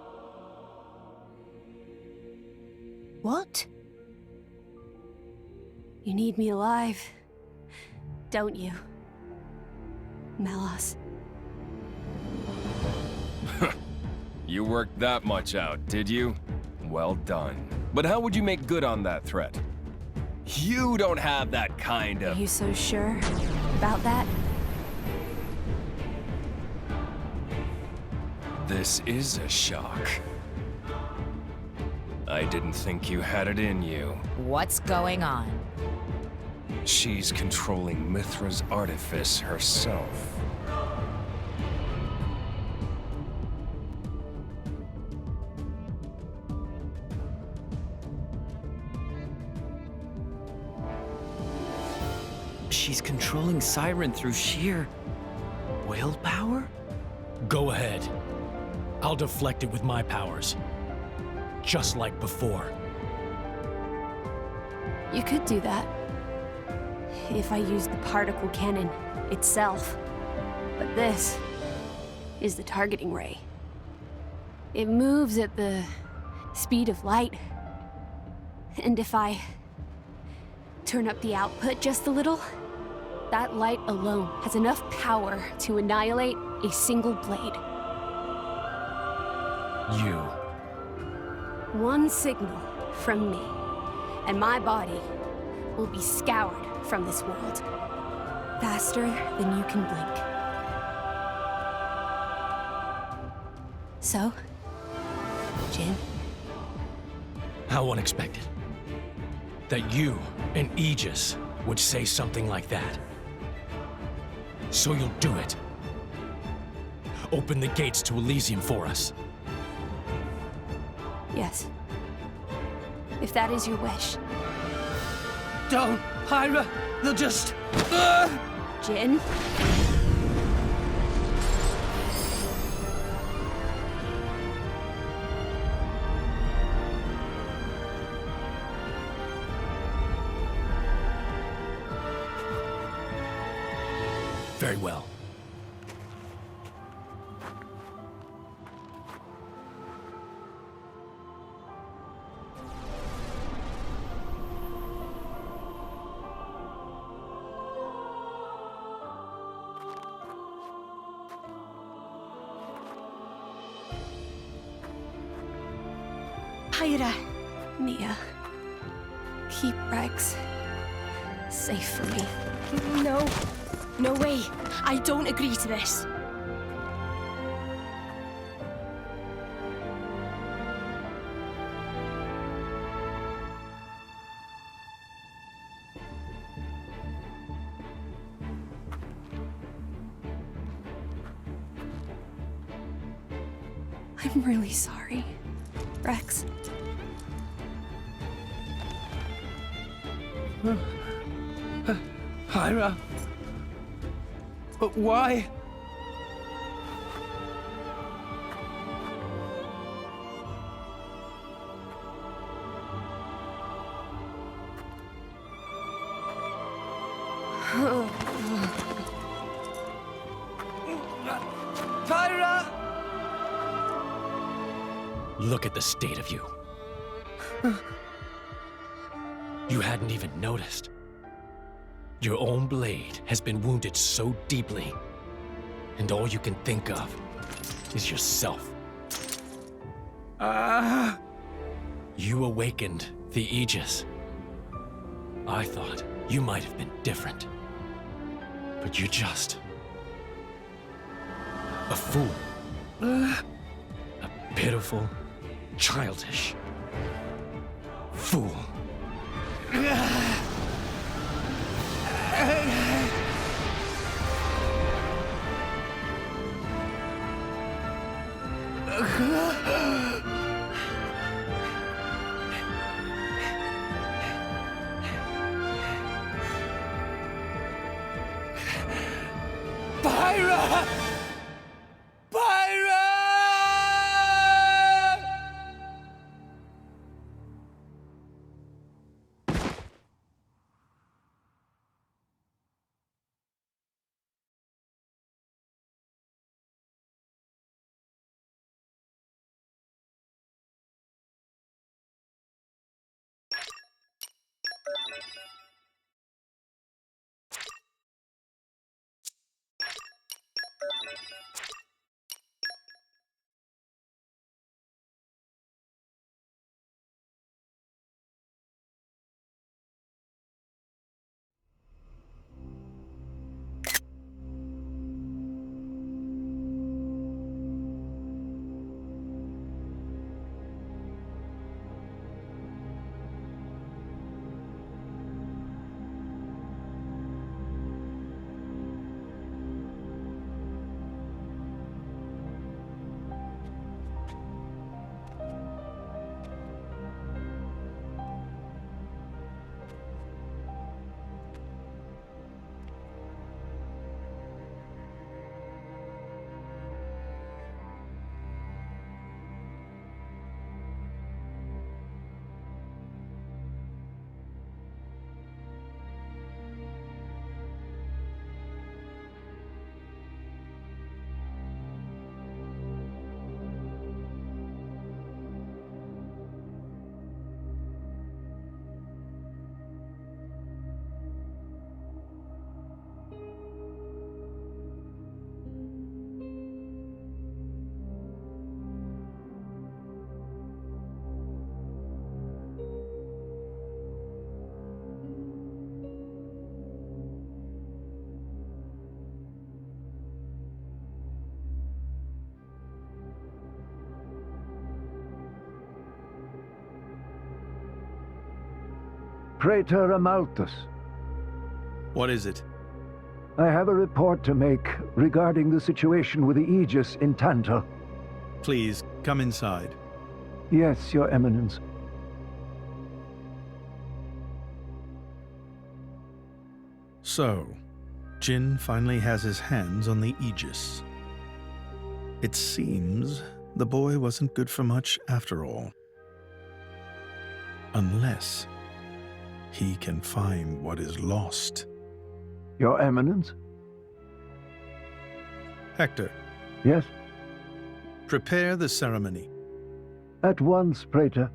What? You need me alive, don't you, Melos? You worked that much out, did you? Well done. But how would you make good on that threat? You don't have that kind of... Are you so sure about that? This is a shock. I didn't think you had it in you. What's going on? She's controlling Mithra's artifice herself. She's controlling Siren through sheer willpower? Go ahead. I'll deflect it with my powers. Just like before. You could do that. If I used the particle cannon itself. But this is the targeting ray. It moves at the speed of light. And if I turn up the output just a little, that light alone has enough power to annihilate a single blade. You. One signal from me, and my body will be scoured from this world. Faster than you can blink. So, Jin? How unexpected. That you and Aegis would say something like that. So you'll do it. Open the gates to Elysium for us. Yes. If that is your wish. Don't, Hyra! They'll just... Jin? Very well. Hyra. Nia. Keep Rex safe for me. No. No way. I don't agree to this. I'm really sorry, Rex. Hyra? But why? Pyra! Look at the state of you. You hadn't even noticed. Your own blade has been wounded so deeply, and all you can think of is yourself. You awakened the Aegis. I thought you might have been different, but you're just a fool. A pitiful, childish fool. Pyra! Pyra! Praetor Amalthus. What is it? I have a report to make regarding the situation with the Aegis in Tantal. Please, come inside. Yes, Your Eminence. So, Jin finally has his hands on the Aegis. It seems the boy wasn't good for much after all. Unless he can find what is lost. Your Eminence? Hector. Yes? Prepare the ceremony. At once, Praetor.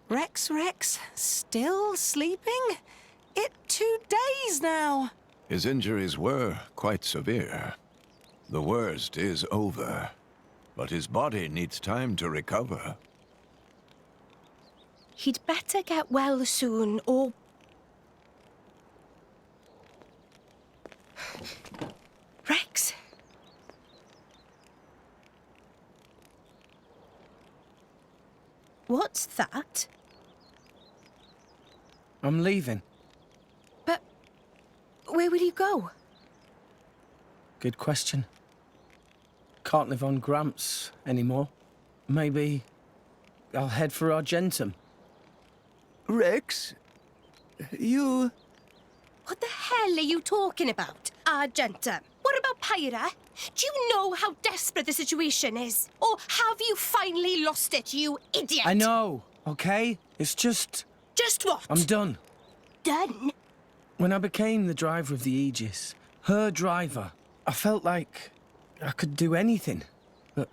Rex, still sleeping? It 2 days now. His injuries were quite severe. The worst is over, but his body needs time to recover. He'd better get well soon, or... Rex? What's that? I'm leaving. But where will you go? Good question. Can't live on Gramps anymore. Maybe I'll head for Argentum. Rex, you... What the hell are you talking about, Argentum? What about Pyra? Do you know how desperate the situation is? Or have you finally lost it, you idiot? I know, okay? It's just... Just what? I'm done. Done? When I became the driver of the Aegis, her driver, I felt like I could do anything. But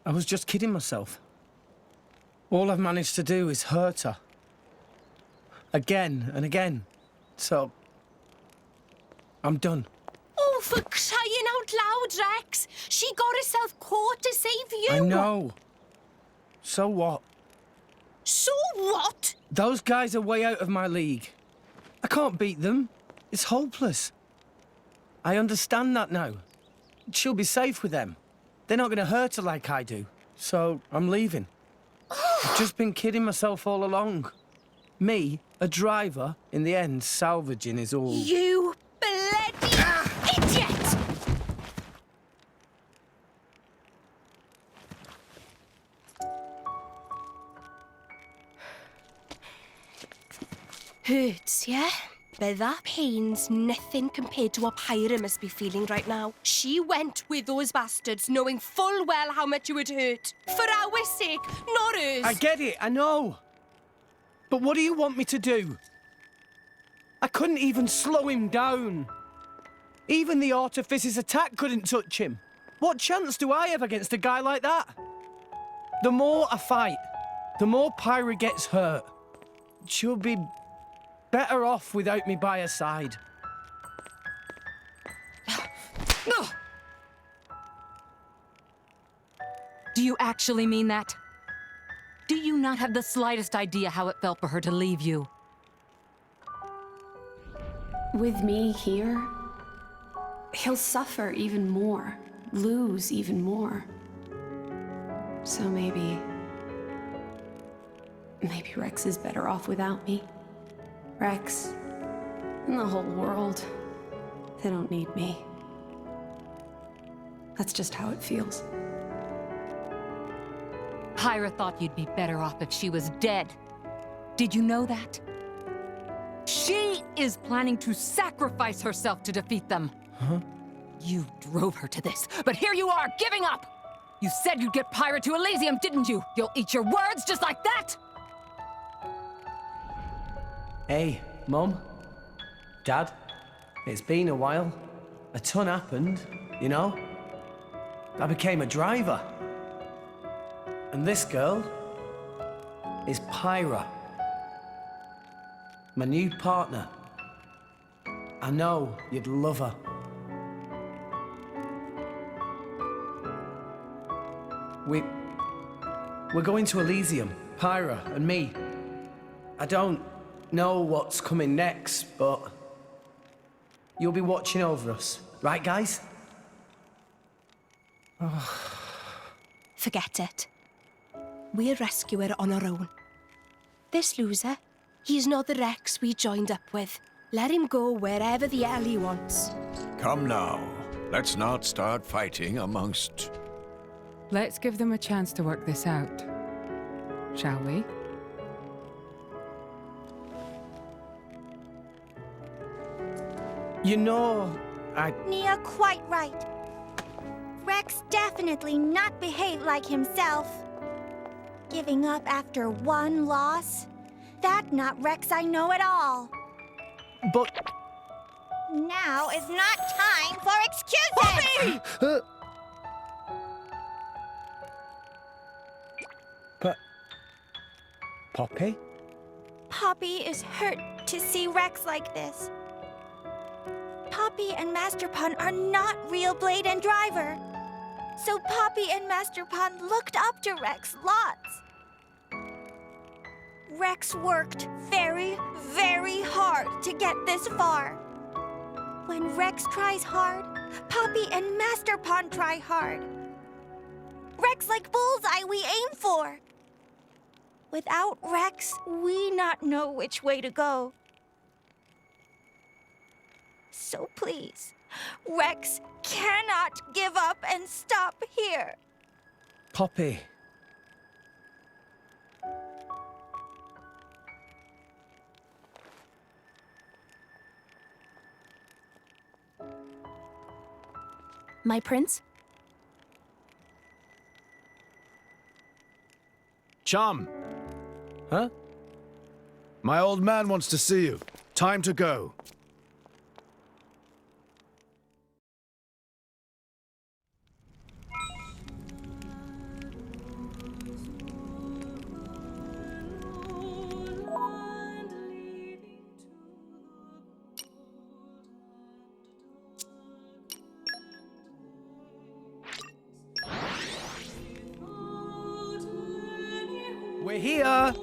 I was just kidding myself. All I've managed to do is hurt her. Again and again. So, I'm done. Oh, for crying out loud, Rex! She got herself caught to save you! I know. So what? So what? Those guys are way out of my league. I can't beat them. It's hopeless. I understand that now. She'll be safe with them. They're not going to hurt her like I do. So, I'm leaving. I've just been kidding myself all along. Me, a driver, in the end, salvaging is all... You bloody idiot! Hurts, yeah? But that pain's nothing compared to what Pyra must be feeling right now. She went with those bastards knowing full well how much it would hurt. For our sake, not hers. I get it, I know. But what do you want me to do? I couldn't even slow him down. Even the Artifice's attack couldn't touch him. What chance do I have against a guy like that? The more I fight, the more Pyra gets hurt. She'll be better off without me by her side. Do you actually mean that? Do you not have the slightest idea how it felt for her to leave you? With me here, he'll suffer even more, lose even more. So maybe Rex is better off without me. Rex, and the whole world, they don't need me. That's just how it feels. Pyra thought you'd be better off if she was dead. Did you know that? She is planning to sacrifice herself to defeat them. Huh? You drove her to this, but here you are, giving up! You said you'd get Pyra to Elysium, didn't you? You'll eat your words just like that? Hey, Mum, Dad, it's been a while. A ton happened, you know? I became a driver. And this girl is Pyra, my new partner. I know you'd love her. We're going to Elysium, Pyra and me. I don't know what's coming next, but you'll be watching over us, right, guys? Forget it. We'll rescue her on our own. This loser, he's not the Rex we joined up with. Let him go wherever the hell he wants. Come now. Let's not start fighting amongst... Let's give them a chance to work this out, shall we? You know, You're quite right. Rex definitely not behaved like himself. Giving up after one loss? That not Rex I know at all. But... Now is not time for excuses! But... Poppy? Poppy is hurt to see Rex like this. Poppy and Master Pun are not real Blade and Driver. So Poppy and Master Pun looked up to Rex lots. Rex worked very, very hard to get this far. When Rex tries hard, Poppy and Master Pun try hard. Rex like bullseye we aim for. Without Rex, we not know which way to go. So please, Rex cannot give up and stop here. Poppy. My prince? Chum, Huh? my old man wants to see you. Time to go. We're here!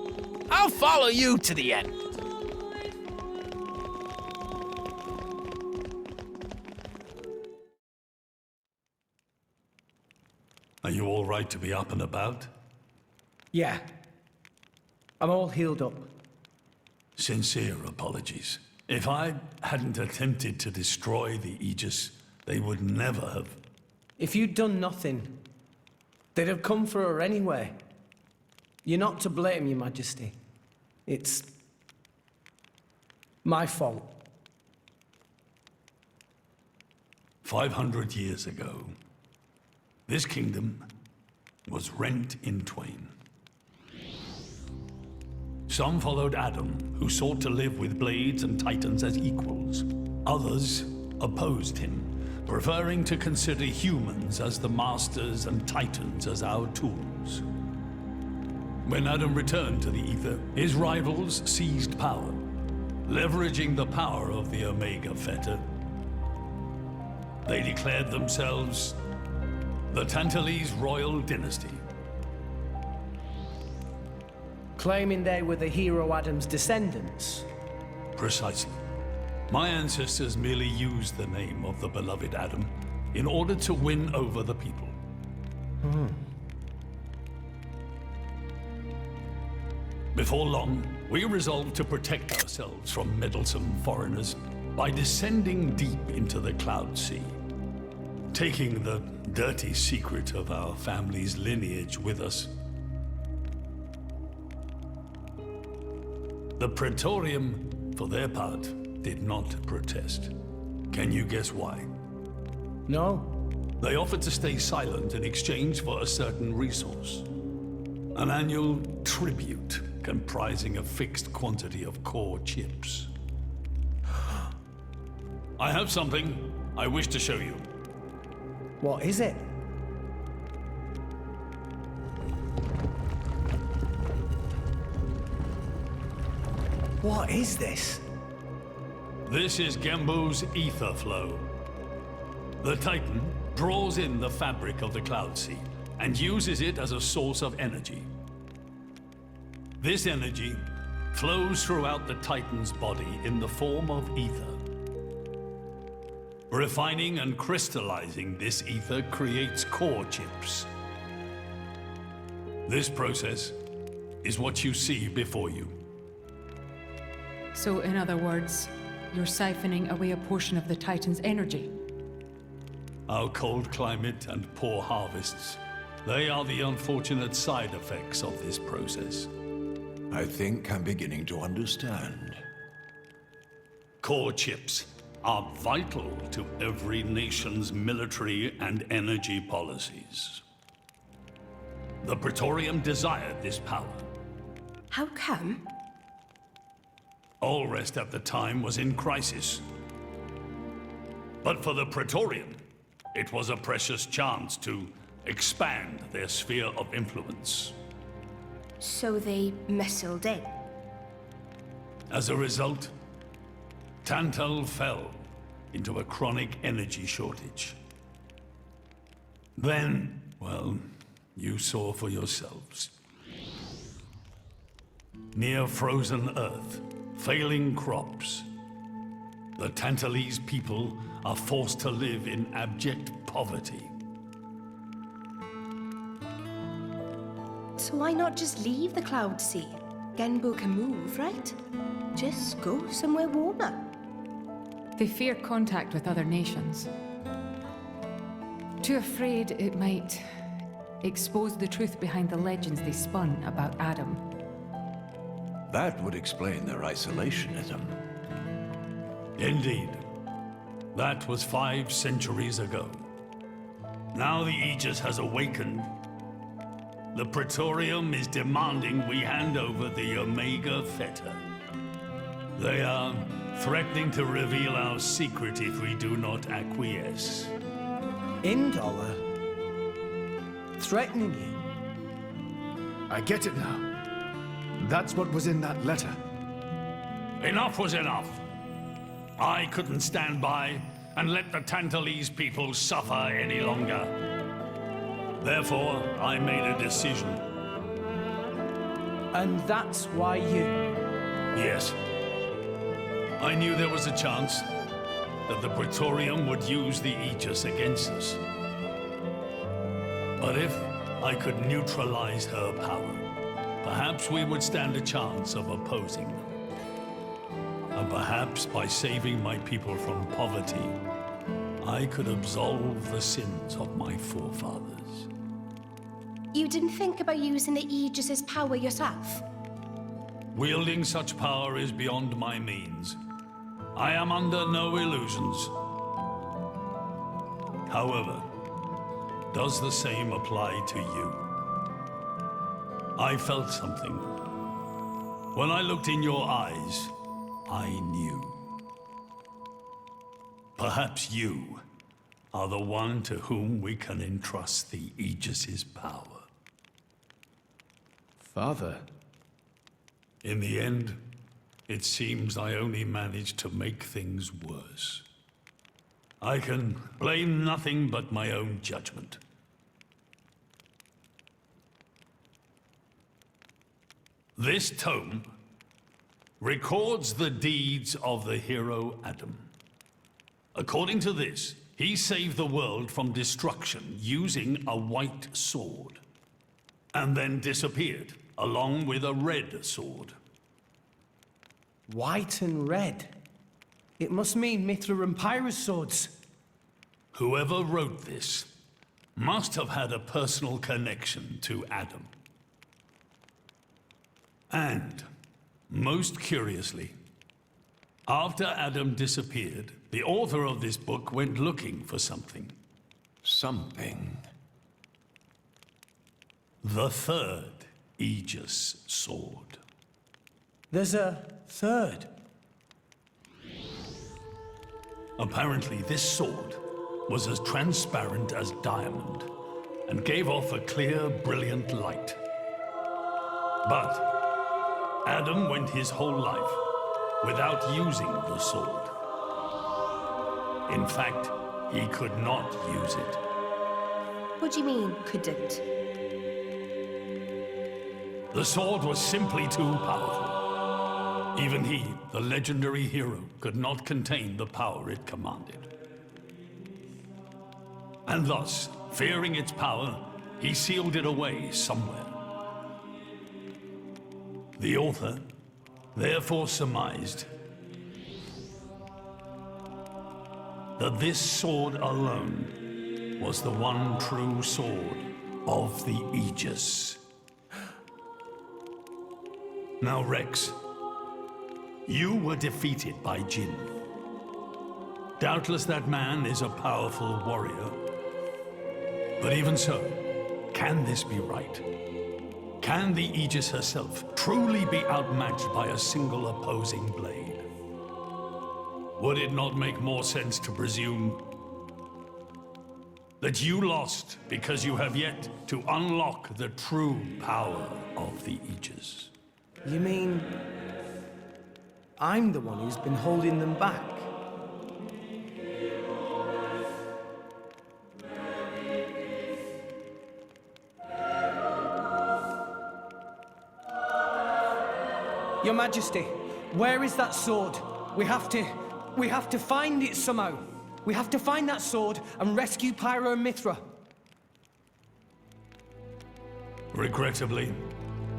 I'll follow you to the end. Are you all right to be up and about? Yeah. I'm all healed up. Sincere apologies. If I hadn't attempted to destroy the Aegis, they would never have. If you'd done nothing, they'd have come for her anyway. You're not to blame, Your Majesty. It's my fault. 500 years ago, this kingdom was rent in twain. Some followed Adam, who sought to live with blades and titans as equals. Others opposed him, preferring to consider humans as the masters and titans as our tools. When Adam returned to the Ether, his rivals seized power, leveraging the power of the Omega Fetter. They declared themselves the Tantalese royal dynasty. Claiming they were the hero Adam's descendants. Precisely. My ancestors merely used the name of the beloved Adam in order to win over the people. Before long, we resolved to protect ourselves from meddlesome foreigners by descending deep into the Cloud Sea, taking the dirty secret of our family's lineage with us. The Praetorium, for their part, did not protest. Can you guess why? No. They offered to stay silent in exchange for a certain resource. An annual tribute comprising a fixed quantity of core chips. I have something I wish to show you. What is it? What is this? This is Genbu's ether flow. The Titan draws in the fabric of the Cloud Sea and uses it as a source of energy. This energy flows throughout the Titan's body in the form of ether. Refining and crystallizing this ether creates core chips. This process is what you see before you. So, in other words, you're siphoning away a portion of the Titan's energy. Our cold climate and poor harvests, they are the unfortunate side effects of this process. I think I'm beginning to understand. Core chips are vital to every nation's military and energy policies. The Praetorium desired this power. How come? Allrest at the time was in crisis. But for the Praetorium, it was a precious chance to expand their sphere of influence. So they missiled in. As a result, Tantal fell into a chronic energy shortage. Then, well, you saw for yourselves. Near frozen earth, failing crops, the Tantalese people are forced to live in abject poverty. So why not just leave the Cloud Sea? Genbu can move, right? Just go somewhere warmer. They fear contact with other nations. Too afraid it might expose the truth behind the legends they spun about Adam. That would explain their isolationism. Indeed. That was 5 centuries ago. Now the Aegis has awakened. The Praetorium is demanding we hand over the Omega Fetter. They are threatening to reveal our secret if we do not acquiesce. Indollar? Threatening you? I get it now. That's what was in that letter. Enough was enough. I couldn't stand by and let the Tantalese people suffer any longer. Therefore, I made a decision. And that's why you... Yes. I knew there was a chance that the Praetorium would use the Aegis against us. But if I could neutralize her power, perhaps we would stand a chance of opposing them. And perhaps by saving my people from poverty, I could absolve the sins of my forefathers. You didn't think about using the Aegis's power yourself? Wielding such power is beyond my means. I am under no illusions. However, does the same apply to you? I felt something. When I looked in your eyes, I knew. Perhaps you are the one to whom we can entrust the Aegis's power. Father. In the end, it seems I only managed to make things worse. I can blame nothing but my own judgment. This tome records the deeds of the hero Adam. According to this, he saved the world from destruction using a white sword, and then disappeared, along with a red sword. White and red? It must mean Mithra and Pyrrhus swords. Whoever wrote this must have had a personal connection to Adam. And, most curiously, after Adam disappeared, the author of this book went looking for something. Something? The third Aegis sword. There's a third? Apparently, this sword was as transparent as diamond and gave off a clear, brilliant light. But Adam went his whole life without using the sword. In fact, he could not use it. What do you mean, couldn't? The sword was simply too powerful. Even he, the legendary hero, could not contain the power it commanded. And thus, fearing its power, he sealed it away somewhere. The author therefore surmised that this sword alone was the one true sword of the Aegis. Now, Rex, you were defeated by Jin. Doubtless that man is a powerful warrior. But even so, can this be right? Can the Aegis herself truly be outmatched by a single opposing blade? Would it not make more sense to presume That you lost because you have yet to unlock the true power of the Aegis. You mean I'm the one who's been holding them back? Your Majesty, where is that sword? We have to find it somehow. We have to find that sword and rescue Pyro and Mithra. Regrettably,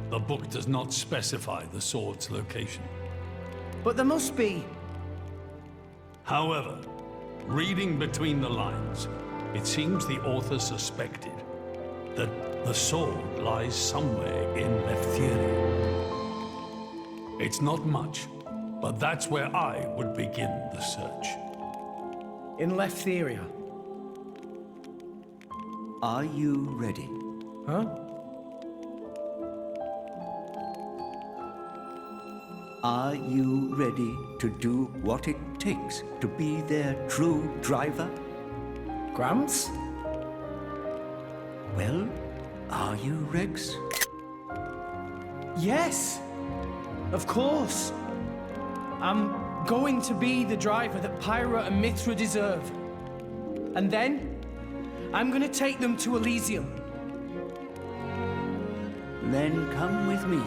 the book does not specify the sword's location. But there must be. However, reading between the lines, it seems the author suspected that the sword lies somewhere in Leftheria. It's not much, but that's where I would begin the search. In Leftheria. Are you ready? Huh? Are you ready to do what it takes to be their true driver? Gramps? Well, are you, Rex? Yes! Of course! I'm going to be the driver that Pyra and Mithra deserve. And then, I'm gonna take them to Elysium. Then come with me.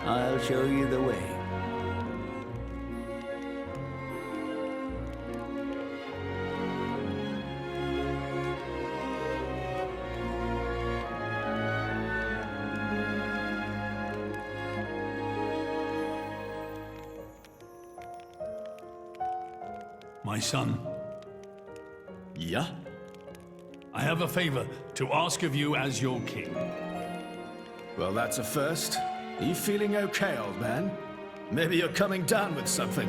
I'll show you the way. My son. Yeah? I have a favor to ask of you as your king. Well, that's a first. Are you feeling okay, old man? Maybe you're coming down with something.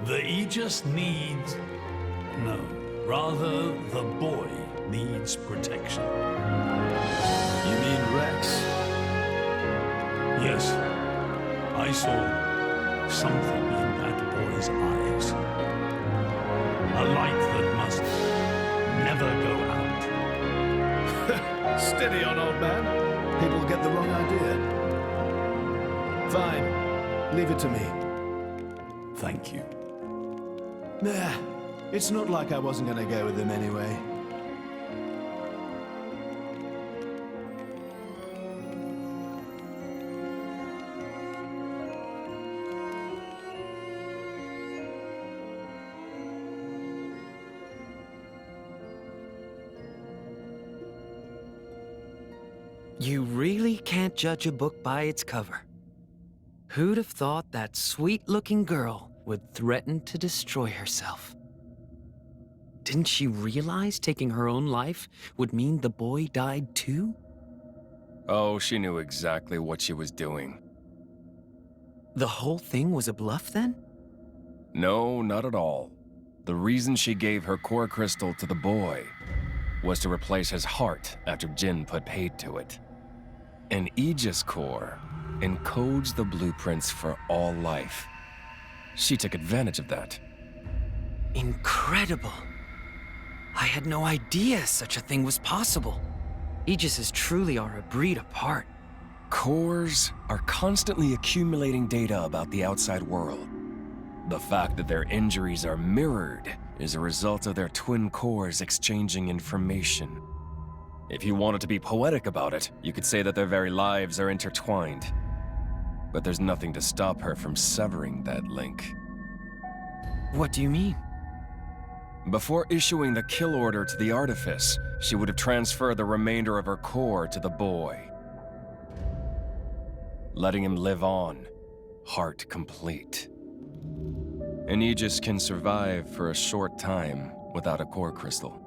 The Aegis needs... No, rather, the boy needs protection. You mean Rex? Yes. I saw something in that boy's eyes. A light that must never go out. Steady on, old man. People get the wrong idea. Fine. Leave it to me. Thank you. Nah, it's not like I wasn't gonna go with him anyway. You really can't judge a book by its cover. Who'd have thought that sweet-looking girl would threaten to destroy herself? Didn't she realize taking her own life would mean the boy died too? Oh, she knew exactly what she was doing. The whole thing was a bluff then? No, not at all. The reason she gave her core crystal to the boy was to replace his heart after Jin put paid to it. An Aegis core encodes the blueprints for all life. She took advantage of that. Incredible. I had no idea such a thing was possible. Aegises truly are a breed apart. Cores are constantly accumulating data about the outside world. The fact that their injuries are mirrored is a result of their twin cores exchanging information. If you wanted to be poetic about it, you could say that their very lives are intertwined. But there's nothing to stop her from severing that link. What do you mean? Before issuing the kill order to the artifice, she would have transferred the remainder of her core to the boy, letting him live on, heart complete. An Aegis can survive for a short time without a core crystal.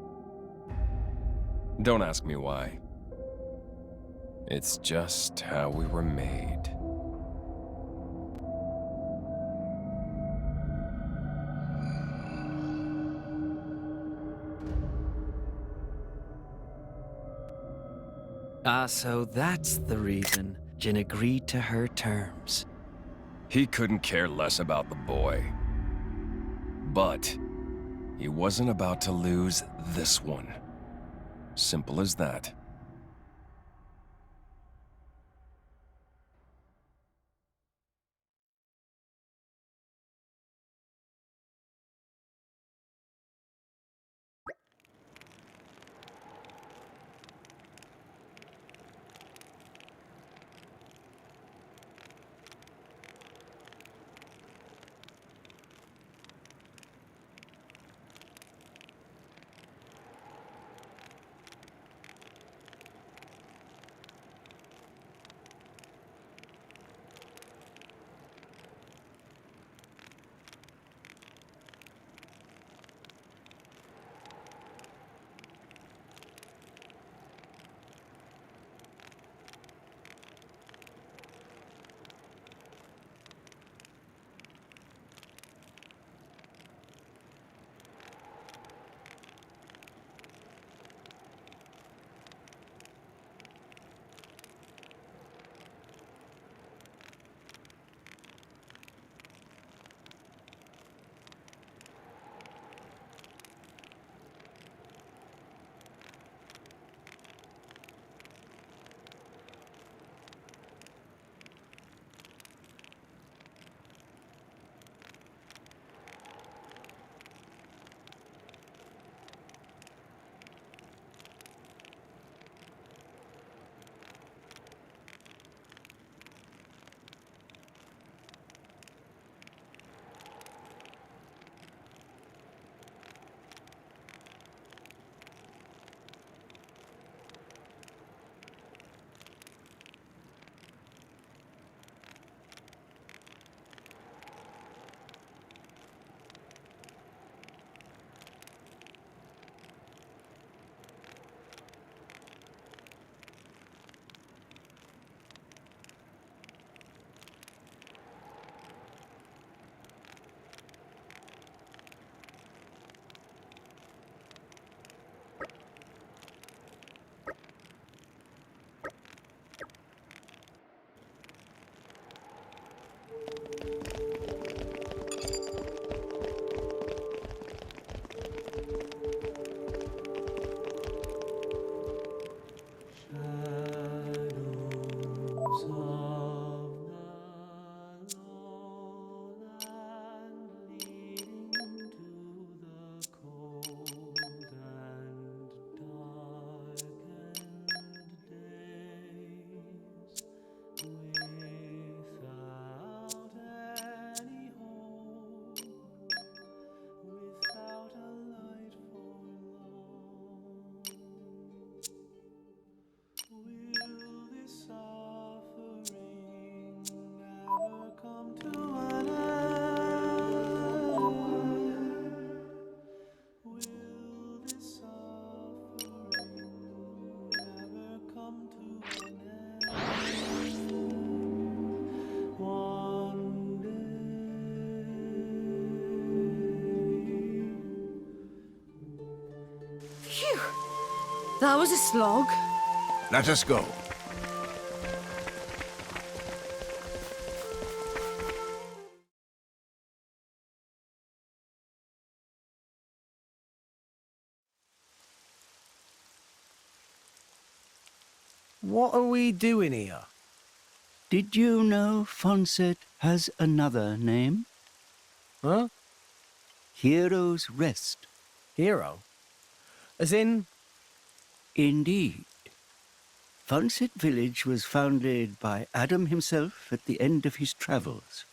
Don't ask me why. It's just how we were made. So that's the reason Jin agreed to her terms. He couldn't care less about the boy. But He wasn't about to lose this one. Simple as that. Phew! That was a slog. Let us go. What are we doing here? Did you know Fonset has another name? Huh? Hero's Rest. Hero? As in? Indeed. Fonset Village was founded by Adam himself at the end of his travels.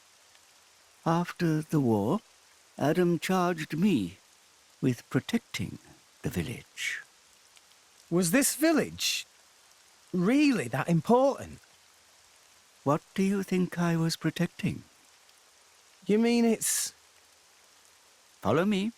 After the war, Adam charged me with protecting the village. Was this village really that important? What do you think I was protecting? You mean it's... Follow me.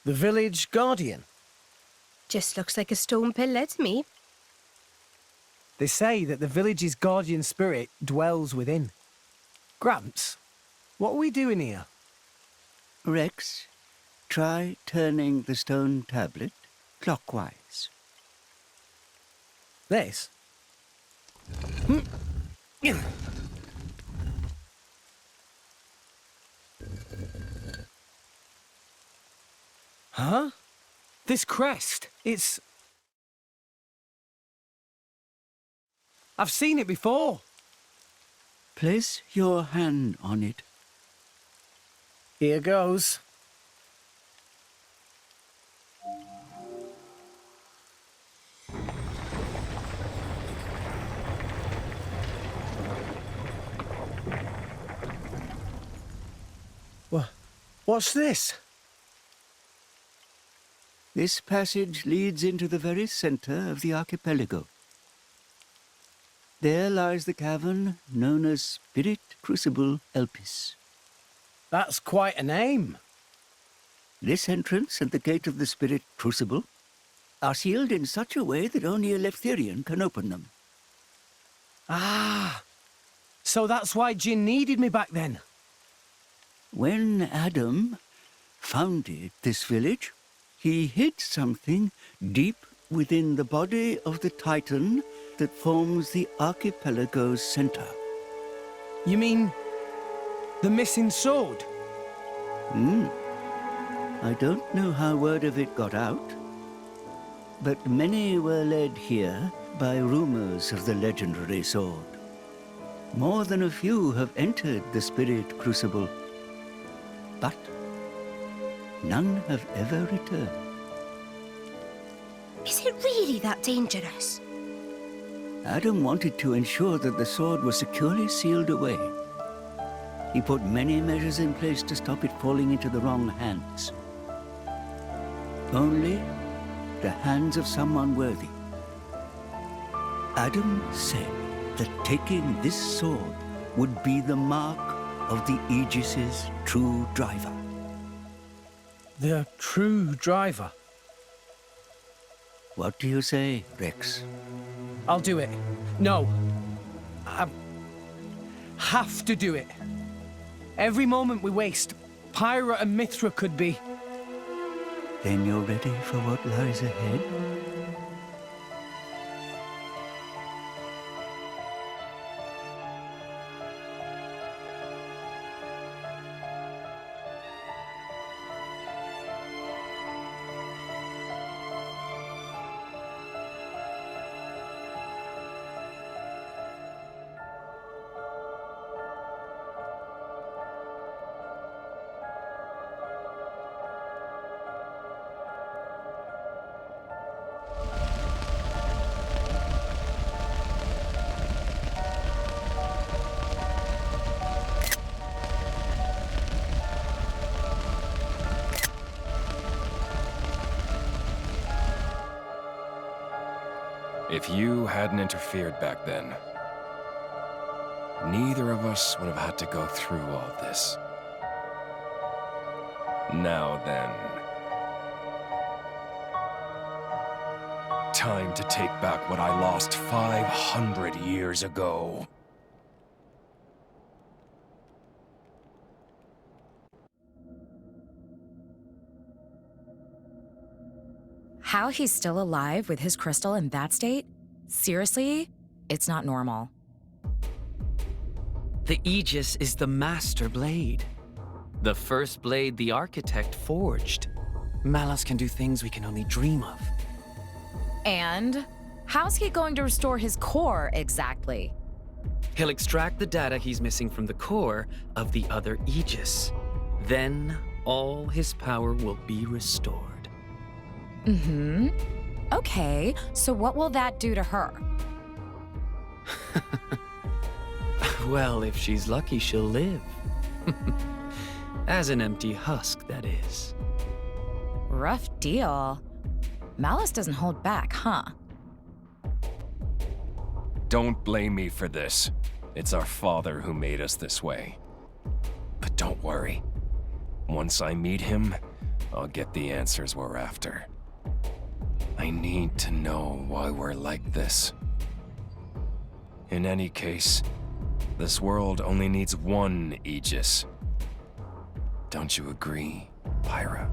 The village guardian? Just looks like a stone pillar to me. They say that the village's guardian spirit dwells within. Gramps, what are we doing here? Rex, try turning the stone tablet clockwise. This? Huh? This crest, it's... I've seen it before. Place your hand on it. Here goes. What's this? This passage leads into the very center of the archipelago. There lies the cavern known as Spirit Crucible Elpis. That's quite a name. This entrance and the gate of the Spirit Crucible are sealed in such a way that only a Leftherian can open them. Ah, so that's why Jin needed me back then. When Adam founded this village, he hid something deep within the body of the Titan that forms the archipelago's center. You mean the missing sword? I don't know how word of it got out, but many were led here by rumors of the legendary sword. More than a few have entered the Spirit Crucible, but none have ever returned. Is it really that dangerous? Adam wanted to ensure that the sword was securely sealed away. He put many measures in place to stop it falling into the wrong hands. Only the hands of someone worthy. Adam said that taking this sword would be the mark of the Aegis's true driver. The true driver? What do you say, Rex? I'll do it. No. I have to do it. Every moment we waste, Pyra and Mithra could be... Then you're ready for what lies ahead? If you hadn't interfered back then, neither of us would have had to go through all this. Now then, time to take back what I lost 500 years ago. How he's still alive with his crystal in that state? Seriously? It's not normal. The Aegis is the master blade. The first blade the architect forged. Malus can do things we can only dream of. And how's he going to restore his core exactly? He'll extract the data he's missing from the core of the other Aegis. Then all his power will be restored. Okay, so what will that do to her? Well, if she's lucky, she'll live. As an empty husk, that is. Rough deal. Malus doesn't hold back, huh? Don't blame me for this. It's our father who made us this way. But don't worry. Once I meet him, I'll get the answers we're after. I need to know why we're like this. In any case, this world only needs one Aegis. Don't you agree, Pyra?